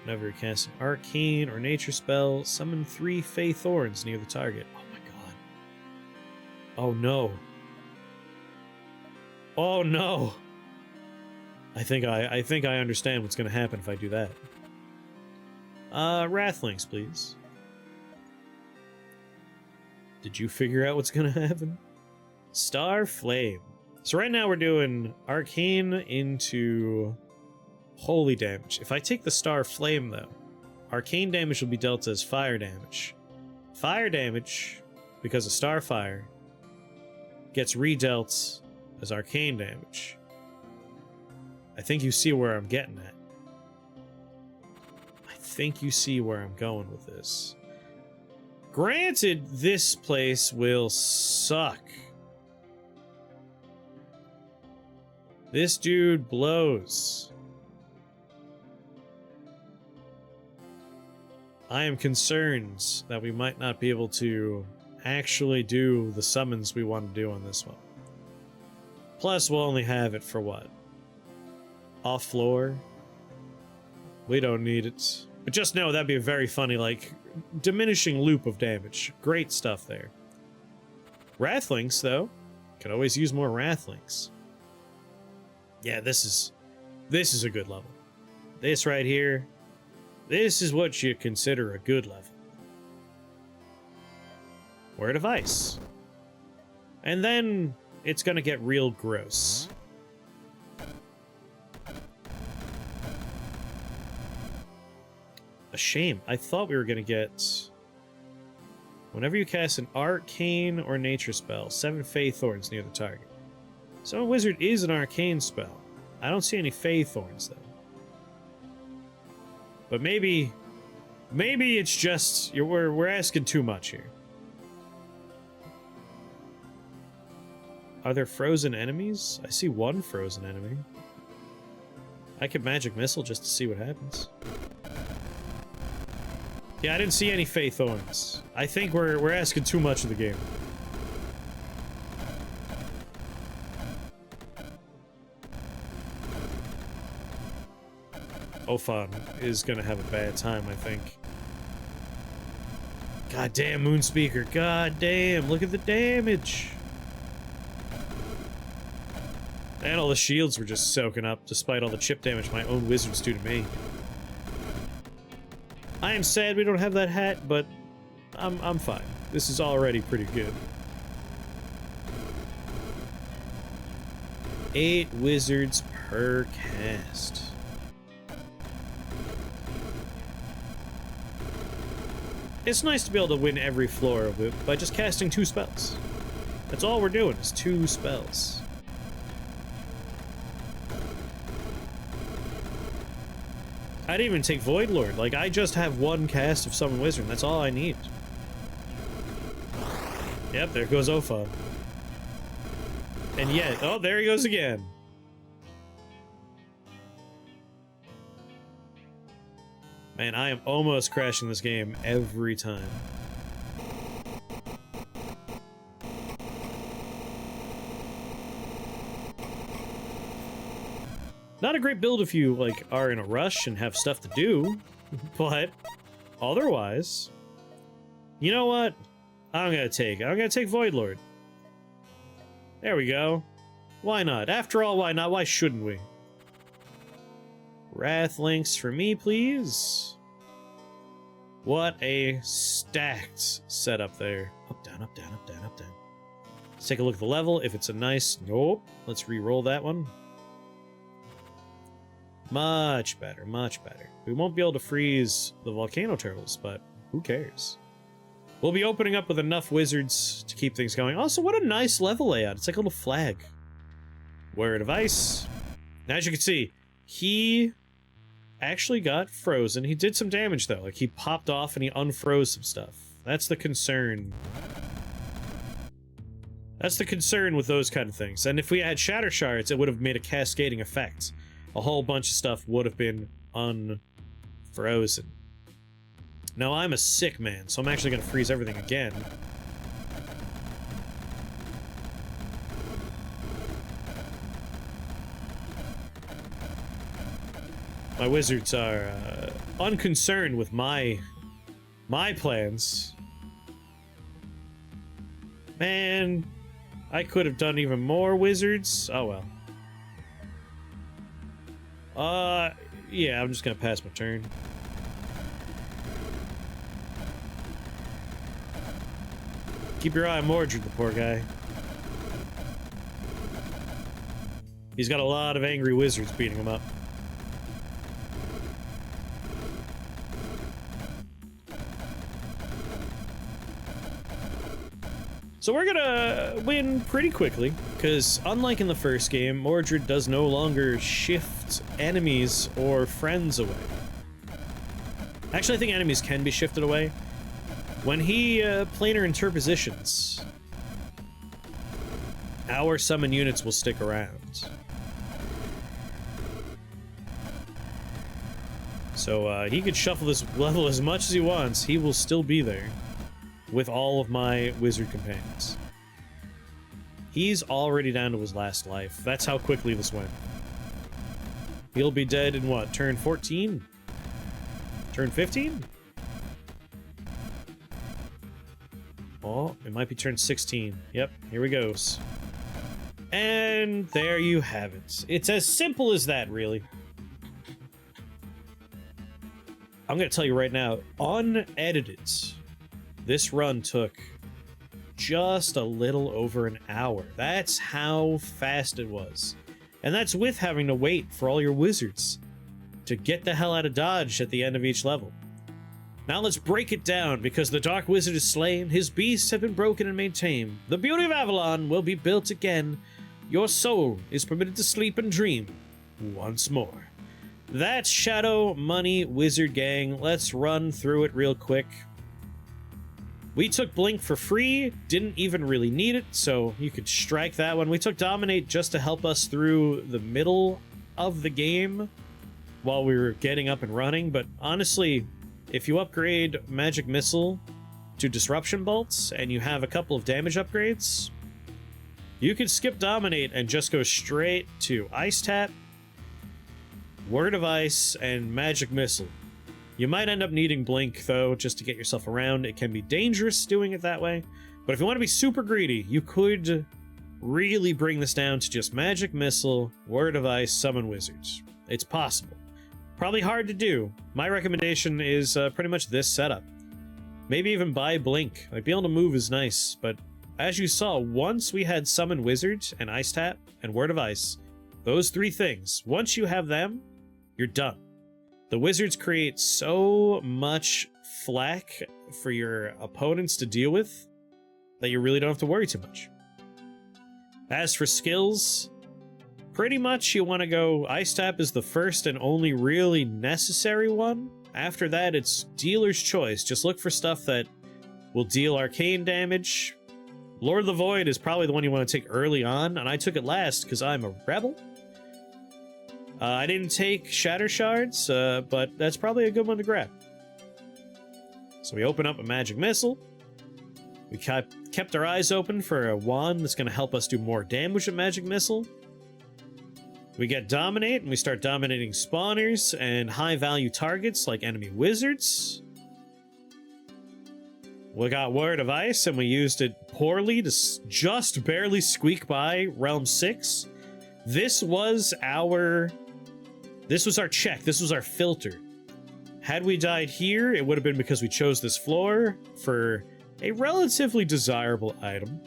Whenever you cast an arcane or nature spell, summon 3 Fey Thorns near the target. Oh my god. Oh no. Oh no. I think I understand what's gonna happen if I do that. Wrathlinks, please. Did you figure out what's gonna happen? Star Flame. So right now we're doing arcane into holy damage. If I take the Star Flame, though, arcane damage will be dealt as fire damage. Fire damage, because of Starfire, gets redealt as arcane damage. I think you see where I'm getting at. I think you see where I'm going with this. Granted, this place will suck. This dude blows. I am concerned that we might not be able to actually do the summons we want to do on this one. Plus, we'll only have it for what? Off floor? We don't need it. But just know that'd be a very funny, like, diminishing loop of damage. Great stuff there. Wrathlinks, though. Could always use more Wrathlinks. Yeah, this is a good level. This right here, this is what you consider a good level. Word of Ice. And then it's gonna get real gross. A shame. I thought we were gonna get... Whenever you cast an arcane or nature spell, 7 Fey Thorns near the target. Summon Wizard is an arcane spell. I don't see any Fey Thorns, though. But maybe it's just we're asking too much here. Are there frozen enemies? I see one frozen enemy. I could magic missile just to see what happens. Yeah, I didn't see any Fey Thorns. I think we're asking too much of the game. Ophan is gonna have a bad time, I think. God damn, Moonspeaker. God damn, look at the damage. And all the shields were just soaking up, despite all the chip damage my own wizards do to me. I am sad we don't have that hat, but I'm fine. This is already pretty good. 8 wizards per cast. It's nice to be able to win every floor by just casting 2 spells. That's all we're doing, is 2 spells. I didn't even take Void Lord. Like, I just have 1 cast of Summon Wizard. That's all I need. Yep, there goes Ophan. And yet... Oh, there he goes again. Man, I am almost crashing this game every time. Not a great build if you, like, are in a rush and have stuff to do, but otherwise... You know what? I'm gonna take Void Lord. There we go. Why not? After all, why not? Why shouldn't we? Wrathlinks for me, please. What a stacked setup there. Up, down, up, down, up, down, up, down. Let's take a look at the level. If it's a nice... Nope. Let's re-roll that one. Much better, much better. We won't be able to freeze the volcano turtles, but who cares? We'll be opening up with enough wizards to keep things going. Also, what a nice level layout. It's like a little flag. Word of Ice. Now, as you can see, he actually got frozen. He did some damage, though. Like, he popped off and he unfroze some stuff. That's the concern. That's the concern with those kind of things. And if we had Shatter Shards, it would have made a cascading effect. A whole bunch of stuff would have been unfrozen. Now, I'm a sick man, so I'm actually going to freeze everything again. My wizards are unconcerned with my plans. Man, I could have done even more wizards. Oh well. Yeah, I'm just gonna pass my turn. Keep your eye on Mordred, the poor guy. He's got a lot of angry wizards beating him up. So we're gonna win pretty quickly, because unlike in the first game, Mordred does no longer shift enemies or friends away. Actually, I think enemies can be shifted away. When he planar interpositions, our summon units will stick around. So he could shuffle this level as much as he wants, he will still be there with all of my wizard companions. He's already down to his last life. That's how quickly this went. He'll be dead in what, turn 14? Turn 15? Oh, it might be turn 16. Yep, here he goes. And there you have it. It's as simple as that, really. I'm gonna tell you right now, unedited, this run took just a little over an hour. That's how fast it was. And that's with having to wait for all your wizards to get the hell out of Dodge at the end of each level. Now let's break it down, because the Dark Wizard is slain, his beasts have been broken and made tame. The beauty of Avalon will be built again. Your soul is permitted to sleep and dream once more. That's Shadow Money Wizard Gang. Let's run through it real quick. We took Blink for free, didn't even really need it, so you could strike that one. We took Dominate just to help us through the middle of the game while we were getting up and running, but honestly, if you upgrade Magic Missile to Disruption Bolts and you have a couple of damage upgrades, you could skip Dominate and just go straight to Ice Tap, Word of Ice, and Magic Missile. You might end up needing Blink, though, just to get yourself around. It can be dangerous doing it that way, but if you want to be super greedy, you could really bring this down to just Magic Missile, Word of Ice, Summon Wizards. It's possible. Probably hard to do. My recommendation is pretty much this setup. Maybe even buy Blink. Like, being able to move is nice, but as you saw, once we had Summon Wizards and Ice Tap and Word of Ice, those three things, once you have them, you're done. The wizards create so much flack for your opponents to deal with that you really don't have to worry too much. As for skills, pretty much you want to go Ice Tap is the first and only really necessary one. After that, it's dealer's choice. Just look for stuff that will deal arcane damage. Lord of the Void is probably the one you want to take early on, and I took it last because I'm a rebel. I didn't take Shatter Shards, but that's probably a good one to grab. So we open up a Magic Missile. We kept our eyes open for a wand that's going to help us do more damage with Magic Missile. We get Dominate, and we start dominating spawners and high-value targets like enemy wizards. We got Word of Ice, and we used it poorly to just barely squeak by Realm 6. This was our check. This was our filter. Had we died here, it would have been because we chose this floor for a relatively desirable item.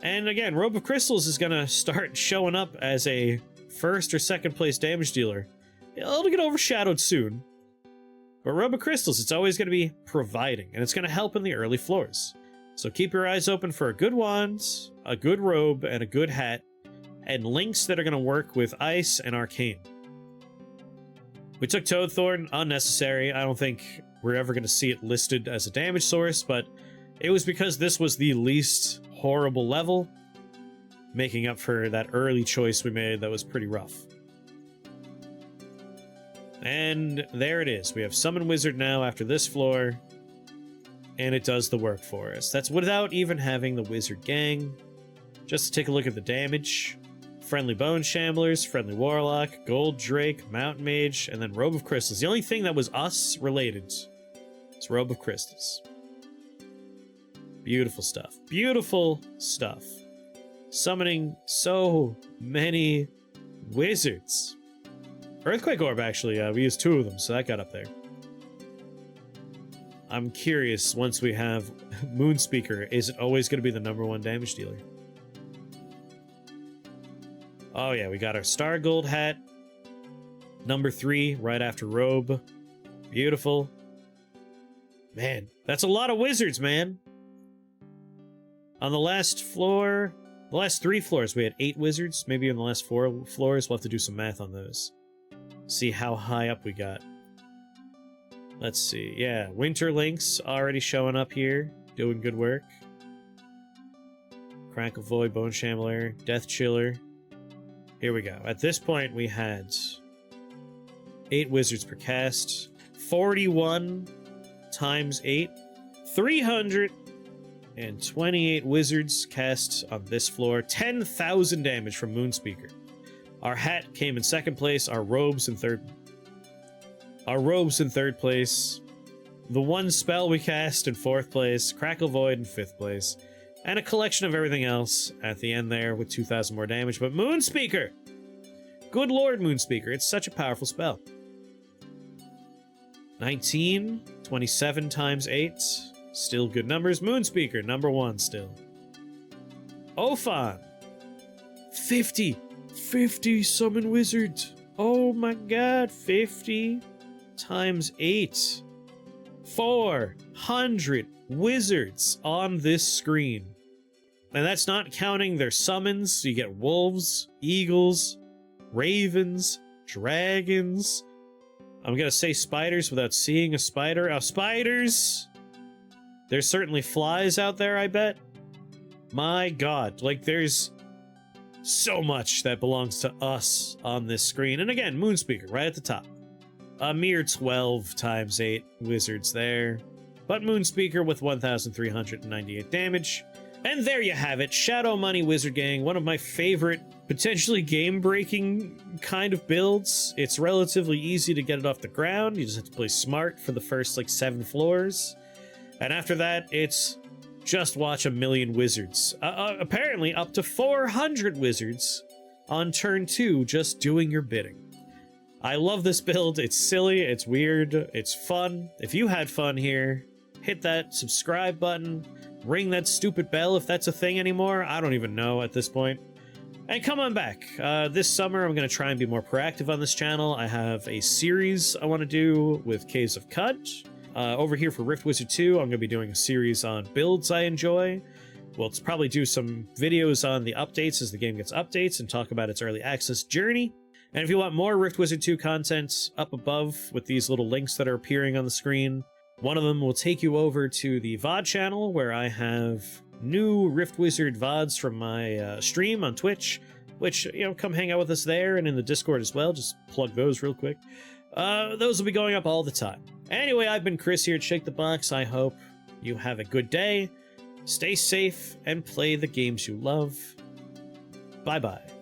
And again, Robe of Crystals is gonna start showing up as a first or second place damage dealer. It'll get overshadowed soon. But Robe of Crystals, it's always gonna be providing, and it's gonna help in the early floors. So keep your eyes open for a good wand, a good robe, and a good hat, and links that are gonna work with Ice and Arcane. We took Toadthorn, unnecessary. I don't think we're ever gonna see it listed as a damage source, but it was because this was the least horrible level, making up for that early choice we made that was pretty rough. And there it is. We have Summon Wizard now after this floor, and it does the work for us. That's without even having the Wizard Gang. Just to take a look at the damage. Friendly Bone Shamblers, Friendly Warlock, Gold Drake, Mountain Mage, and then Robe of Crystals. The only thing that was us related is Robe of Crystals. Beautiful stuff. Beautiful stuff. Summoning so many wizards. Earthquake Orb, actually, we used 2 of them, so that got up there. I'm curious, once we have Moonspeaker, is it always going to be the #1 damage dealer? Oh yeah, we got our Star Gold hat. #3, right after Robe. Beautiful. Man, that's a lot of wizards, man. On the last floor, the last 3 floors, we had 8 wizards. Maybe in the last 4 floors, we'll have to do some math on those. See how high up we got. Let's see. Yeah, Winter Lynx already showing up here, doing good work. Crackle Void, Bone Shambler, Death Chiller. Here we go. At this point, we had 8 wizards per cast. 41 times 8. 328 wizards cast on this floor. 10,000 damage from Moonspeaker. Our hat came in 2nd place. Our robes in 3rd. Our robes in 3rd place. The one spell we cast in 4th place. Crackle Void in 5th place. And a collection of everything else at the end there with 2,000 more damage. But Moonspeaker! Good lord, Moonspeaker. It's such a powerful spell. 19, 27 times 8. Still good numbers. Moonspeaker, #1 still. Ophan! 50 summon wizard. Oh my god, 50 times 8. 400 wizards on this screen. And that's not counting their summons. So you get wolves, eagles, ravens, dragons. I'm gonna say spiders without seeing a spider. Oh, spiders! There's certainly flies out there, I bet. My god, like there's so much that belongs to us on this screen. And again, Moonspeaker right at the top. A mere 12 times 8 wizards there. But Moonspeaker with 1,398 damage. And there you have it, Shadow Money Wizard Gang, one of my favorite, potentially game-breaking kind of builds. It's relatively easy to get it off the ground. You just have to play smart for the first, 7 floors. And after that, it's just watch a million wizards. Apparently up to 400 wizards on turn 2 just doing your bidding. I love this build. It's silly, it's weird, it's fun. If you had fun here, hit that subscribe button, ring that stupid bell if that's a thing anymore. I don't even know at this point. And come on back. This summer, I'm going to try and be more proactive on this channel. I have a series I want to do with Caves of Qud. Over here for Rift Wizard 2, I'm going to be doing a series on builds I enjoy. We'll probably do some videos on the updates as the game gets updates and talk about its early access journey. And if you want more Rift Wizard 2 content up above with these little links that are appearing on the screen, one of them will take you over to the VOD channel where I have new Rift Wizard VODs from my stream on Twitch, which, come hang out with us there and in the Discord as well. Just plug those real quick. Those will be going up all the time. Anyway, I've been Chris here at Shake the Box. I hope you have a good day, stay safe, and play the games you love. Bye-bye.